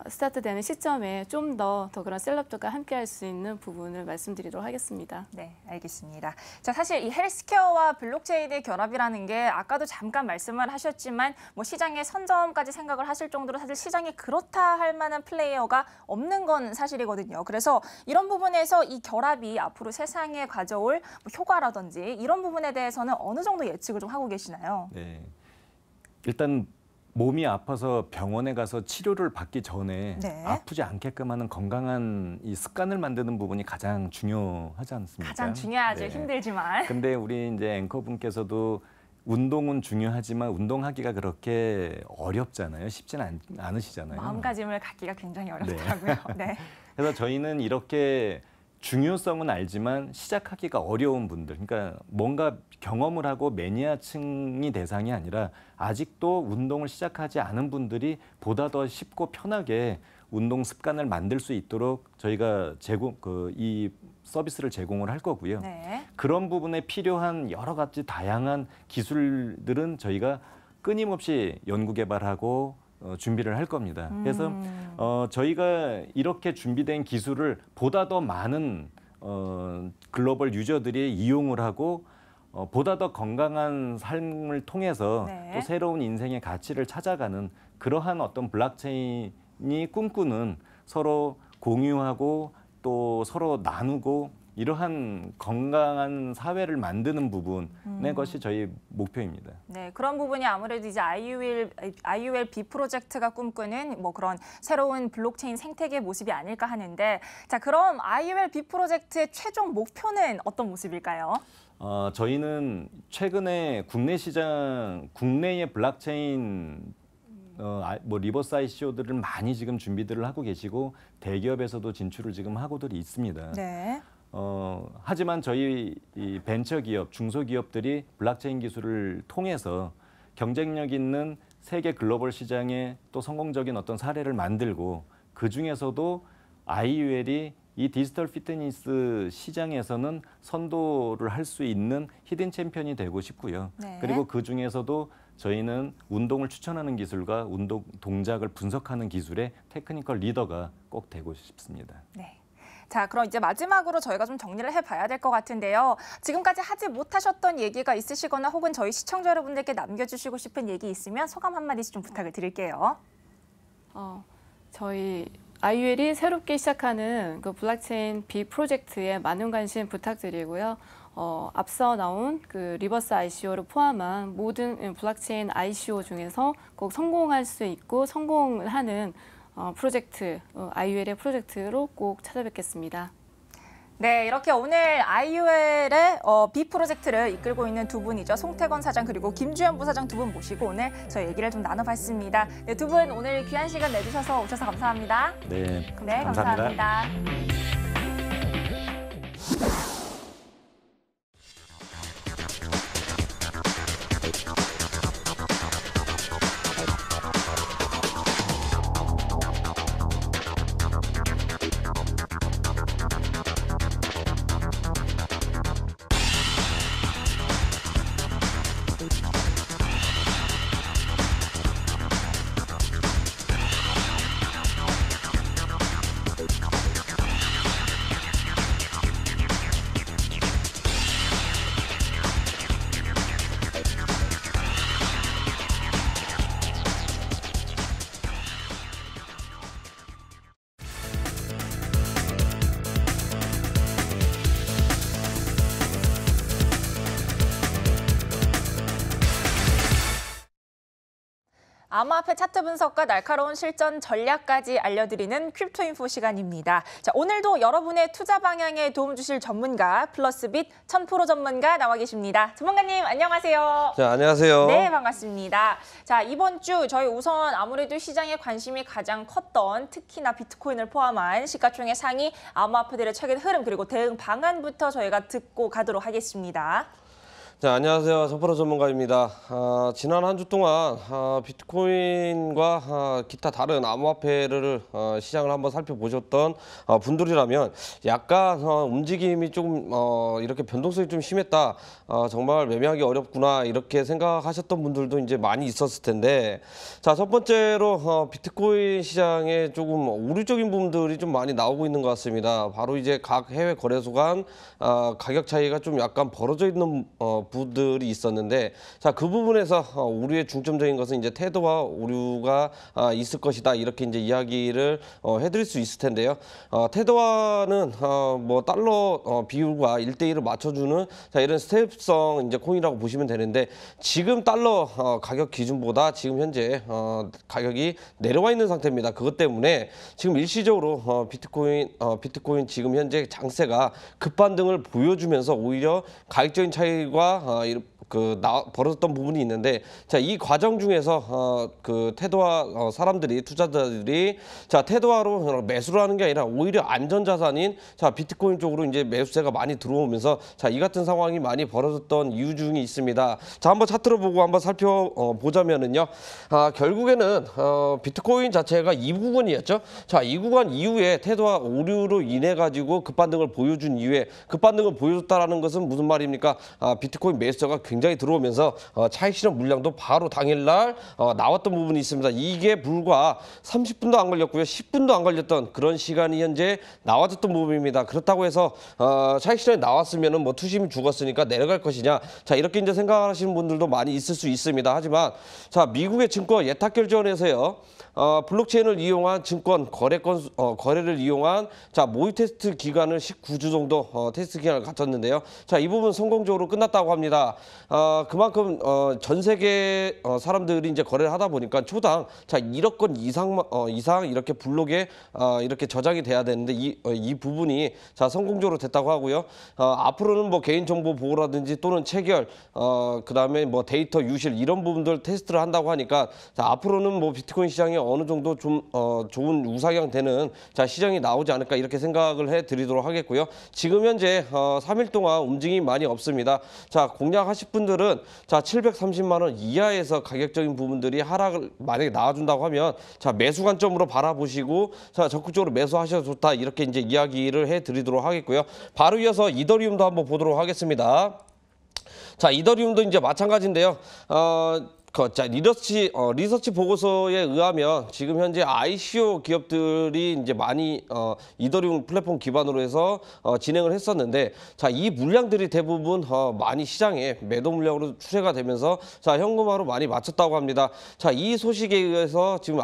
D: 스타트되는 시점에 좀 더 그런 셀럽들과 함께 할 수 있는 부분을 말씀드리도록 하겠습니다.
A: 네, 알겠습니다. 자, 사실 이 헬스케어와 블록체인의 결합이라는 게 아까도 잠깐 말씀을 하셨지만 뭐 시장의 선점까지 생각을 하실 정도로 사실 시장에 그렇다 할 만한 플레이어가 없는 건 사실이거든요. 그래서 이런 부분에서 이 결합이 앞으로 세상에 가져올 뭐 효과라든지 이런 부분에 대해서는 어느 정도 예측을 좀 하고 계시나요?
C: 네. 일단 몸이 아파서 병원에 가서 치료를 받기 전에
A: 네.
C: 아프지 않게끔 하는 건강한 이 습관을 만드는 부분이 가장 중요하지 않습니까?
A: 가장 중요하죠.
C: 네.
A: 힘들지만.
C: 근데 우리 이제 앵커분께서도 운동은 중요하지만 운동하기가 그렇게 어렵잖아요. 쉽지는 않으시잖아요.
A: 마음가짐을 갖기가 굉장히 어렵더라고요. 네.
C: 그래서 저희는 이렇게 중요성은 알지만 시작하기가 어려운 분들, 그러니까 뭔가 경험을 하고 매니아층이 대상이 아니라 아직도 운동을 시작하지 않은 분들이 보다 더 쉽고 편하게 운동 습관을 만들 수 있도록 저희가 이 서비스를 제공을 할 거고요.
A: 네.
C: 그런 부분에 필요한 여러 가지 다양한 기술들은 저희가 끊임없이 연구 개발하고 준비를 할 겁니다. 그래서 저희가 이렇게 준비된 기술을 보다 더 많은 글로벌 유저들이 이용을 하고 보다 더 건강한 삶을 통해서
A: 네.
C: 또 새로운 인생의 가치를 찾아가는 그러한 어떤 블록체인이 꿈꾸는 서로 공유하고 또 서로 나누고 이러한 건강한 사회를 만드는 부분의 것이 저희 목표입니다.
A: 네, 그런 부분이 아무래도 이제 IUL B 프로젝트가 꿈꾸는 뭐 그런 새로운 블록체인 생태계 모습이 아닐까 하는데, 자, 그럼 IUL B 프로젝트의 최종 목표는 어떤 모습일까요?
C: 저희는 최근에 국내의 블록체인 리버스 ICO들을 많이 지금 준비들을 하고 계시고 대기업에서도 진출을 지금 하고들이 있습니다.
A: 네.
C: 하지만 저희 이 벤처기업, 중소기업들이 블록체인 기술을 통해서 경쟁력 있는 세계 글로벌 시장에 또 성공적인 어떤 사례를 만들고 그 중에서도 IUL이 이 디지털 피트니스 시장에서는 선도를 할 수 있는 히든 챔피언이 되고 싶고요.
A: 네.
C: 그리고 그 중에서도 저희는 운동을 추천하는 기술과 운동 동작을 분석하는 기술의 테크니컬 리더가 꼭 되고 싶습니다.
A: 네. 자, 그럼 이제 마지막으로 저희가 좀 정리를 해봐야 될 것 같은데요. 지금까지 하지 못하셨던 얘기가 있으시거나 혹은 저희 시청자 여러분들께 남겨주시고 싶은 얘기 있으면 소감 한마디씩 좀 부탁을 드릴게요.
D: 저희 IUL이 새롭게 시작하는 그 블록체인 B 프로젝트에 많은 관심 부탁드리고요. 앞서 나온 그 리버스 ICO를 포함한 모든 블록체인 ICO 중에서 꼭 성공할 수 있고 성공을 하는 프로젝트, IUL의 프로젝트로 꼭 찾아뵙겠습니다.
A: 네, 이렇게 오늘 IUL의 B 프로젝트를 이끌고 있는 두 분이죠. 송태건 사장 그리고 김주현 부사장 두 분 모시고 오늘 저희 얘기를 좀 나눠봤습니다. 네, 두 분 오늘 귀한 시간 내주셔서 오셔서 감사합니다.
C: 네,
A: 네, 감사합니다. 암호화폐 차트 분석과 날카로운 실전 전략까지 알려드리는 크립토인포 시간입니다. 자, 오늘도 여러분의 투자 방향에 도움 주실 전문가 플러스빗 1000프로 전문가 나와 계십니다. 전문가님 안녕하세요.
E: 자, 안녕하세요.
A: 네, 반갑습니다. 자, 이번 주 저희 우선 아무래도 시장에 관심이 가장 컸던 특히나 비트코인을 포함한 시가총액 상위 암호화폐들의 최근 흐름 그리고 대응 방안부터 저희가 듣고 가도록 하겠습니다.
E: 자, 안녕하세요. 서프로 전문가입니다. 지난 한 주 동안 비트코인과 기타 다른 암호화폐를 시장을 한번 살펴보셨던 분들이라면 약간 움직임이 조금 이렇게 변동성이 좀 심했다. 정말 매매하기 어렵구나 이렇게 생각하셨던 분들도 이제 많이 있었을 텐데, 자, 첫 번째로 비트코인 시장에 조금 오류적인 부분들이 좀 많이 나오고 있는 것 같습니다. 바로 이제 각 해외 거래소 간 가격 차이가 좀 약간 벌어져 있는 부들이 있었는데, 자, 그 부분에서 오류의 중점적인 것은 이제 태도와 오류가 있을 것이다 이렇게 이제 이야기를 해드릴 수 있을 텐데요. 태도와는 뭐 달러 비율과 1대1을 맞춰주는 자, 이런 스텝성 이제 코인이라고 보시면 되는데, 지금 달러 가격 기준보다 지금 현재 가격이 내려와 있는 상태입니다. 그것 때문에 지금 일시적으로 비트코인 지금 현재 장세가 급반등을 보여주면서 오히려 가격적인 차이가 벌어졌던 부분이 있는데, 자, 이 과정 중에서 그 테도화 사람들이 투자자들이 자, 테도화로 매수를 하는 게 아니라 오히려 안전자산인 자, 비트코인 쪽으로 이제 매수세가 많이 들어오면서 자, 이 같은 상황이 많이 벌어졌던 이유 중이 있습니다. 자, 한번 차트를 보고 한번 살펴보자면은요, 결국에는 비트코인 자체가 이 구간이었죠. 자, 이 구간 이후에 테도화 오류로 인해 가지고 급반등을 보여준 이후에 급반등을 보여줬다라는 것은 무슨 말입니까? 비트코인 매수자가 굉장히 들어오면서 차익 실현 물량도 바로 당일날 나왔던 부분이 있습니다. 이게 불과 30분도 안 걸렸고요. 10분도 안 걸렸던 그런 시간이 현재 나와졌던 부분입니다. 그렇다고 해서 차익 실현이 나왔으면은 뭐 투심이 죽었으니까 내려갈 것이냐, 자, 이렇게 이제 생각하시는 분들도 많이 있을 수 있습니다. 하지만 자, 미국의 증권 예탁결제원에서요, 블록체인을 이용한 증권 거래를 이용한 자, 모의 테스트 기간을 19주 정도 테스트 기간을 갖췄는데요. 자, 이 부분 성공적으로 끝났다고 합니다. 그만큼 전 세계 사람들이 이제 거래를 하다 보니까 초당 자, 1억 건 이상 이렇게 블록에 이렇게 저장이 돼야 되는데 이 부분이 자, 성공적으로 됐다고 하고요. 앞으로는 뭐 개인정보 보호라든지 또는 체결, 그다음에 뭐 데이터 유실 이런 부분들 테스트를 한다고 하니까 자, 앞으로는 뭐 비트코인 시장에 어느 정도 좀 좋은 우상향 되는 자, 시장이 나오지 않을까 이렇게 생각을 해드리도록 하겠고요. 지금 현재 3일 동안 움직임이 많이 없습니다. 자, 공략하실 분들은 자, 730만 원 이하에서 가격적인 부분들이 하락을 만약에 나와준다고 하면 자, 매수 관점으로 바라보시고 자, 적극적으로 매수하셔도 좋다 이렇게 이제 이야기를 해드리도록 하겠고요. 바로 이어서 이더리움도 한번 보도록 하겠습니다. 자, 이더리움도 이제 마찬가지인데요. 자, 리서치 보고서에 의하면 지금 현재 ICO 기업들이 이제 많이 이더리움 플랫폼 기반으로 해서 진행을 했었는데, 자, 이 물량들이 대부분 많이 시장에 매도 물량으로 추세가 되면서 자, 현금화로 많이 맞췄다고 합니다. 자, 이 소식에 의해서 지금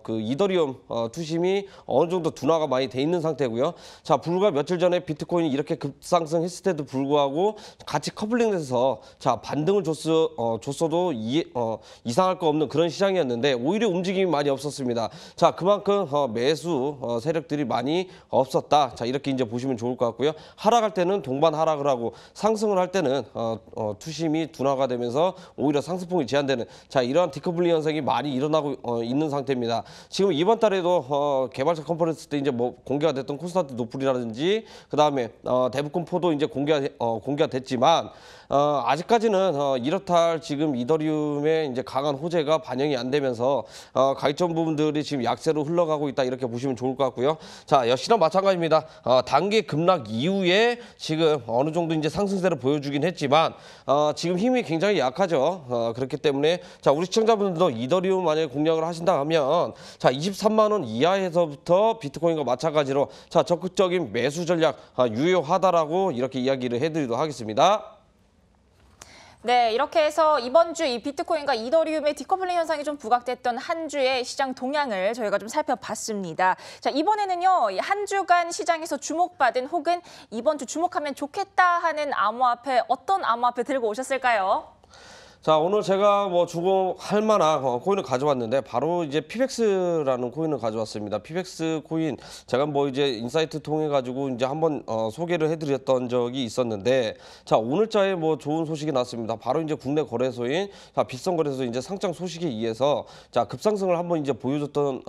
E: 그 이더리움 투심이 어느 정도 둔화가 많이 돼 있는 상태고요. 자, 불과 며칠 전에 비트코인이 이렇게 급상승했을 때도 불구하고 같이 커플링돼서 자, 반등을 줬어도 이상할 거 없는 그런 시장이었는데 오히려 움직임이 많이 없었습니다. 자, 그만큼 매수 세력들이 많이 없었다. 자, 이렇게 이제 보시면 좋을 것 같고요. 하락할 때는 동반 하락을 하고 상승을 할 때는 투심이 둔화가 되면서 오히려 상승폭이 제한되는 자, 이러한 디커플링 현상이 많이 일어나고 있는 상태입니다. 지금 이번 달에도 개발자 컨퍼런스 때 이제 뭐 공개가 됐던 콘스탄트 노플이라든지 그다음에 데브콘4도 이제 공개가 됐지만 아직까지는 이렇다 할 지금 이더리움의 이제 강한 호재가 반영이 안 되면서 가이점 부분들이 지금 약세로 흘러가고 있다 이렇게 보시면 좋을 것 같고요. 자, 역시나 마찬가지입니다. 단기 급락 이후에 지금 어느 정도 이제 상승세를 보여주긴 했지만 지금 힘이 굉장히 약하죠. 그렇기 때문에 자, 우리 시청자분들도 이더리움 만약에 공략을 하신다 하면 자, 23만 원 이하에서부터 비트코인과 마찬가지로 자, 적극적인 매수 전략 유효하다라고 이렇게 이야기를 해드리도록 하겠습니다.
A: 네, 이렇게 해서 이번 주 이 비트코인과 이더리움의 디커플링 현상이 좀 부각됐던 한 주의 시장 동향을 저희가 좀 살펴봤습니다. 자, 이번에는요, 한 주간 시장에서 주목받은 혹은 이번 주 주목하면 좋겠다 하는 암호화폐, 어떤 암호화폐 들고 오셨을까요?
E: 자, 오늘 제가 뭐 주목할 만한 코인을 가져왔는데 바로 이제 피벡스라는 코인을 가져왔습니다. 피벡스 코인 제가 뭐 이제 인사이트 통해 가지고 이제 한번 소개를 해드렸던 적이 있었는데, 자, 오늘자에 뭐 좋은 소식이 났습니다. 바로 이제 국내 거래소인 빗성 거래소 이제 상장 소식에 의해서 자 급상승을 한번 이제 보여줬던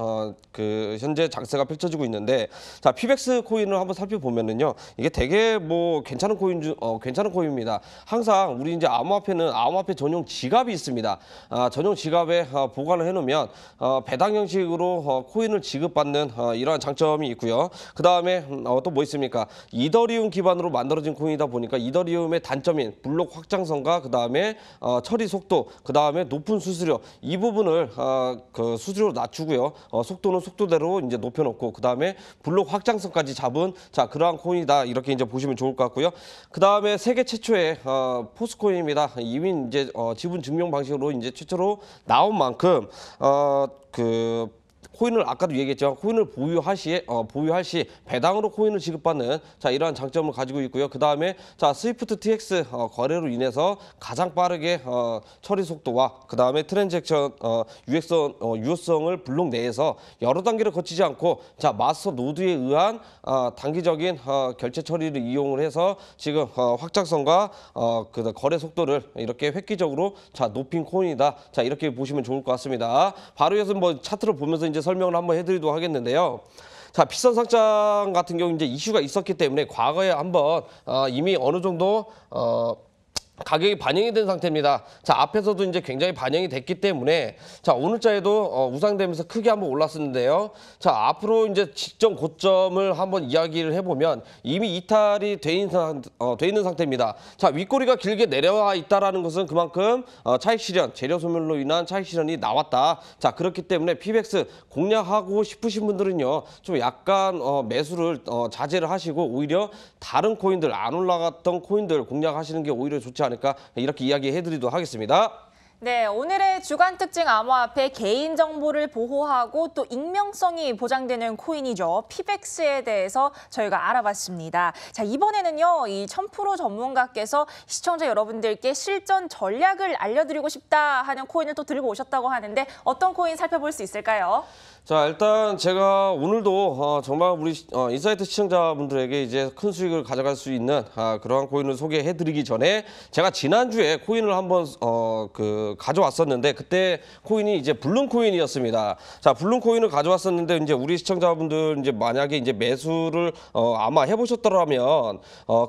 E: 그 현재 장세가 펼쳐지고 있는데, 자 피벡스 코인을 한번 살펴보면은요, 이게 되게 뭐 괜찮은 코인입니다. 항상 우리 이제 암호화폐는 암호화폐 전용 지갑이 있습니다. 전용 지갑에 보관을 해놓으면 배당 형식으로 코인을 지급받는 이러한 장점이 있고요. 그 다음에 또 뭐 있습니까? 이더리움 기반으로 만들어진 코인이다 보니까 이더리움의 단점인 블록 확장성과 그 다음에 처리 속도, 그 다음에 높은 수수료, 이 부분을 그 수수료 낮추고요. 속도는 속도대로 이제 높여놓고 그 다음에 블록 확장성까지 잡은 자 그러한 코인이다, 이렇게 이제 보시면 좋을 것 같고요. 그 다음에 세계 최초의 포스코인입니다. 이미 이제 지분 증명 방식으로 이제 최초로 나온 만큼 그 코인을 아까도 얘기했지만 코인을 보유할 시 배당으로 코인을 지급받는 자 이러한 장점을 가지고 있고요. 그 다음에 자 스위프트 TX 거래로 인해서 가장 빠르게 처리 속도와 그 다음에 트랜잭션 유효성을 블록 내에서 여러 단계를 거치지 않고 자 마스터 노드에 의한 단기적인 결제 처리를 이용을 해서 지금 확장성과 그 거래 속도를 이렇게 획기적으로 자 높인 코인이다. 자 이렇게 보시면 좋을 것 같습니다. 바로 여기서 뭐 차트를 보면서 이제 설명을 한번 해드리도록 하겠는데요. 자, 빗성 상장 같은 경우 이제 이슈가 있었기 때문에 과거에 한번 이미 어느 정도 가격이 반영이 된 상태입니다. 자, 앞에서도 이제 굉장히 반영이 됐기 때문에 자, 오늘자에도 우상되면서 크게 한번 올랐었는데요. 자, 앞으로 이제 직전 고점을 한번 이야기를 해보면 이미 이탈이 돼 있는 상태입니다. 자, 윗꼬리가 길게 내려와 있다라는 것은 그만큼 차익 실현, 재료 소멸로 인한 차익 실현이 나왔다. 자, 그렇기 때문에 피벡스 공략하고 싶으신 분들은요, 좀 약간 매수를 자제를 하시고 오히려 다른 코인들, 안 올라갔던 코인들 공략하시는 게 오히려 좋지 않을까, 이렇게 이야기해드리도록 하겠습니다.
A: 네, 오늘의 주간 특징 암호화폐 개인정보를 보호하고 또 익명성이 보장되는 코인이죠. 피벡스에 대해서 저희가 알아봤습니다. 자, 이번에는요, 이 1000% 전문가께서 시청자 여러분들께 실전 전략을 알려드리고 싶다 하는 코인을 또 들고 오셨다고 하는데 어떤 코인 살펴볼 수 있을까요?
E: 자, 일단 제가 오늘도 정말 우리 인사이트 시청자분들에게 이제 큰 수익을 가져갈 수 있는 그러한 코인을 소개해드리기 전에 제가 지난주에 코인을 한번 가져왔었는데 그때 코인이 이제 블룸 코인이었습니다. 자, 블룸 코인을 가져왔었는데 이제 우리 시청자분들 이제 만약에 이제 매수를 아마 해보셨더라면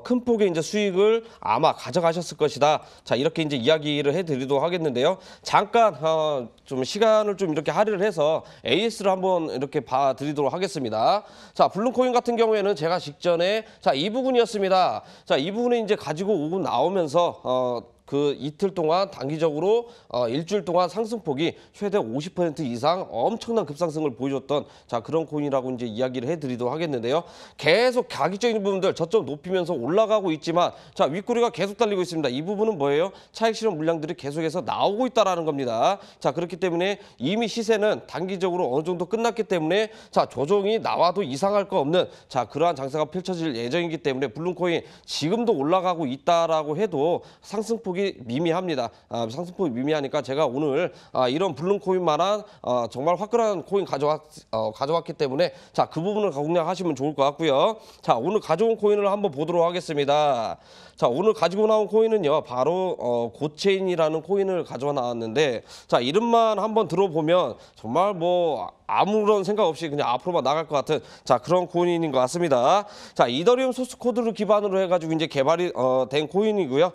E: 큰 폭의 이제 수익을 아마 가져가셨을 것이다. 자, 이렇게 이제 이야기를 해드리도록 하겠는데요. 잠깐 좀 시간을 좀 이렇게 할애를 해서 AS를 한번 이렇게 봐드리도록 하겠습니다. 자, 블룸코인 같은 경우에는 제가 직전에 자, 이 부분이었습니다. 자, 이 부분에 이제 가지고 오고 나오면서 그 이틀 동안 단기적으로 일주일 동안 상승폭이 최대 50% 이상 엄청난 급상승을 보여줬던 자 그런 코인이라고 이제 이야기를 해드리도록 하겠는데요. 계속 가격적인 부분들 저점 높이면서 올라가고 있지만 자 윗꼬리가 계속 달리고 있습니다. 이 부분은 뭐예요? 차익 실현 물량들이 계속해서 나오고 있다라는 겁니다. 자 그렇기 때문에 이미 시세는 단기적으로 어느 정도 끝났기 때문에 자 조정이 나와도 이상할 거 없는 자 그러한 장세가 펼쳐질 예정이기 때문에 블룸코인 지금도 올라가고 있다라고 해도 상승폭이 미미합니다. 상승폭이 미미하니까 제가 오늘 이런 블룸코인만한 정말 화끈한 코인 가져왔기 때문에 자 그 부분을 공략하시면 좋을 것 같고요. 자 오늘 가져온 코인을 한번 보도록 하겠습니다. 자 오늘 가지고 나온 코인은요 바로 고체인이라는 코인을 가져와 나왔는데 자 이름만 한번 들어보면 정말 뭐 아무런 생각 없이 그냥 앞으로만 나갈 것 같은 자 그런 코인인 것 같습니다. 자 이더리움 소스 코드를 기반으로 해가지고 이제 개발이 된 코인이고요.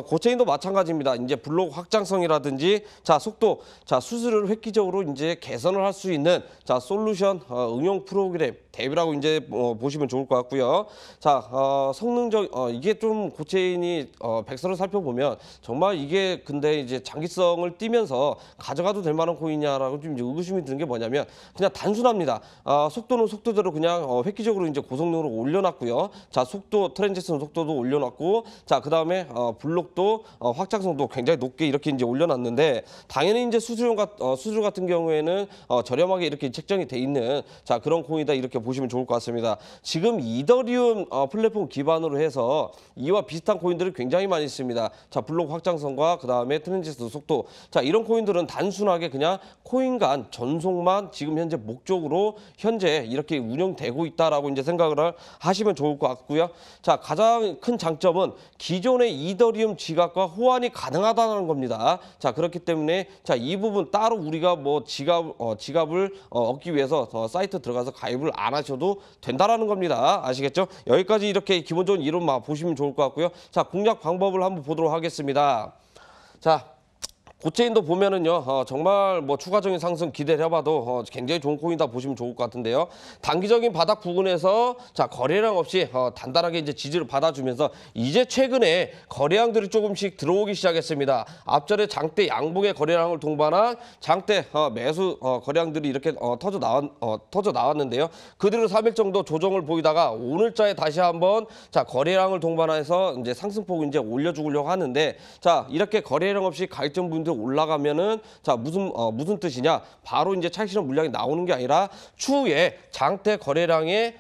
E: 고체인도 마찬가지입니다. 이제 블록 확장성이라든지 자 속도, 자 수수료를 획기적으로 이제 개선을 할 수 있는 자 솔루션 응용 프로그램 탭이라고 이제 보시면 좋을 것 같고요. 자 성능적 이게 좀 고체인이 백서를 살펴보면 정말 이게 근데 이제 장기성을 띠면서 가져가도 될 만한 코인이냐라고 좀 이제 의구심이 드는 게 뭐냐면 그냥 단순합니다. 속도는 속도대로 그냥 획기적으로 이제 고성능으로 올려놨고요. 자, 속도 트랜지션 속도도 올려놨고, 자, 그 다음에 블록도 확장성도 굉장히 높게 이렇게 이제 올려놨는데, 당연히 이제 수수료 같은 경우에는 저렴하게 이렇게 책정이 돼 있는 자 그런 코인이다 이렇게 보시면 좋을 것 같습니다. 지금 이더리움 플랫폼 기반으로 해서 이와 비슷한 코인들이 굉장히 많이 있습니다. 자, 블록 확장성과 그 다음에 트랜지션 속도, 자 이런 코인들은 단순하게 그냥 코인 간 전송만 지금 현재 목적으로 현재 이렇게 운영되고 있다라고 이제 생각을 하시면 좋을 것 같고요. 자, 가장 큰 장점은 기존의 이더리움 지갑과 호환이 가능하다는 겁니다. 자, 그렇기 때문에 자, 이 부분 따로 우리가 뭐 지갑을 얻기 위해서 사이트 들어가서 가입을 안 하셔도 된다라는 겁니다. 아시겠죠? 여기까지 이렇게 기본적인 이론만 보시면 좋을 것 같고요. 자, 공략 방법을 한번 보도록 하겠습니다. 자, 고체인도 보면은요, 정말 뭐 추가적인 상승 기대를 해봐도 굉장히 좋은 코인이다 보시면 좋을 것 같은데요. 단기적인 바닥 부근에서 자, 거래량 없이 단단하게 이제 지지를 받아주면서 이제 최근에 거래량들이 조금씩 들어오기 시작했습니다. 앞전에 장대 양봉의 거래량을 동반한 장대 매수 거래량들이 이렇게 터져 나왔는데요. 그대로 3일 정도 조정을 보이다가 오늘자에 다시 한번 자, 거래량을 동반해서 이제 상승폭을 이제 올려주려고 하는데, 자, 이렇게 거래량 없이 가입점 분들 올라가면은 자, 무슨 뜻이냐? 바로 이제 차익 실현 물량이 나오는 게 아니라 추후에 장대 거래량의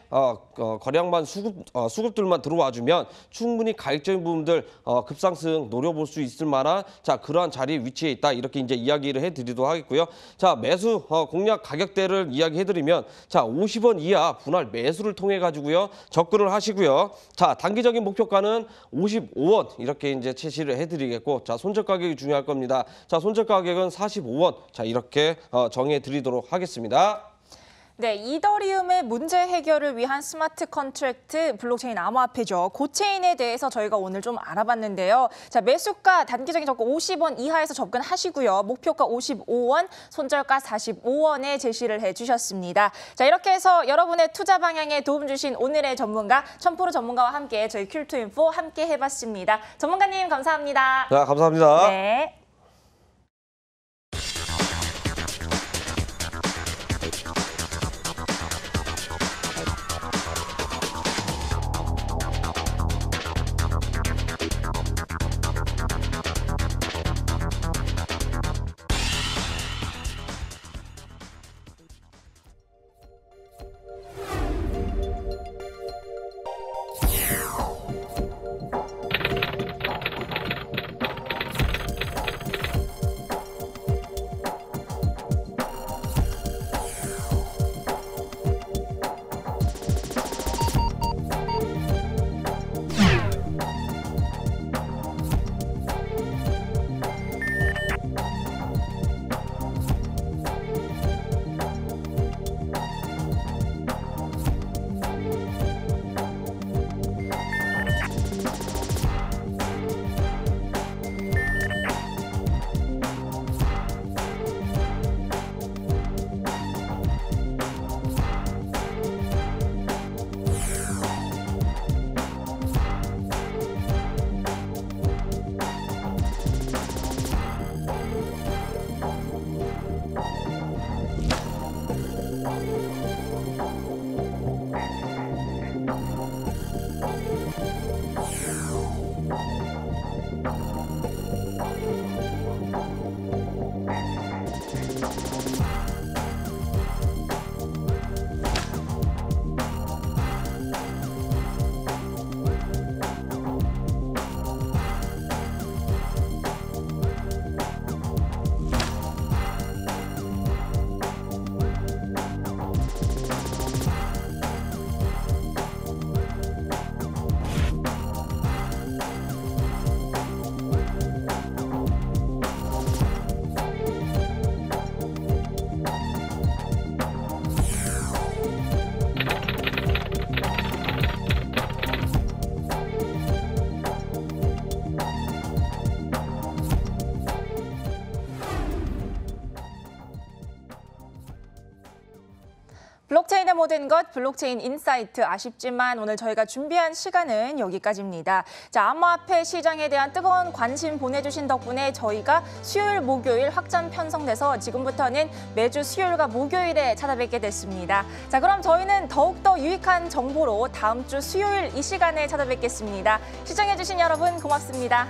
E: 거래량만 수급들만 들어와 주면 충분히 가입적인 부분들 급상승 노려볼 수 있을 만한 자, 그러한 자리에 위치해 있다 이렇게 이제 이야기를 해드리도록 하겠고요. 자, 매수 공략 가격대를 이야기해드리면 자, 50원 이하 분할 매수를 통해 가지고요 접근을 하시고요. 자, 단기적인 목표가는 55원 이렇게 이제 제시를 해드리겠고, 자, 손절 가격이 중요할 겁니다. 자, 손절 가격은 45원. 자, 이렇게 정해 드리도록 하겠습니다.
A: 네, 이더리움의 문제 해결을 위한 스마트 컨트랙트 블록체인 암호화폐죠. 고체인에 대해서 저희가 오늘 좀 알아봤는데요. 자, 매수가 단기적인 접근 50원 이하에서 접근하시고요. 목표가 55원, 손절가 45원에 제시를 해주셨습니다. 자, 이렇게 해서 여러분의 투자 방향에 도움 주신 오늘의 전문가, 천프로 전문가와 함께 저희 큐2인포 함께 해봤습니다. 전문가님 감사합니다.
E: 자, 감사합니다.
A: 네. 블록체인의 모든 것, 블록체인 인사이트. 아쉽지만 오늘 저희가 준비한 시간은 여기까지입니다. 자, 암호화폐 시장에 대한 뜨거운 관심 보내주신 덕분에 저희가 수요일, 목요일 확장 편성돼서 지금부터는 매주 수요일과 목요일에 찾아뵙게 됐습니다. 자, 그럼 저희는 더욱더 유익한 정보로 다음 주 수요일 이 시간에 찾아뵙겠습니다. 시청해주신 여러분 고맙습니다.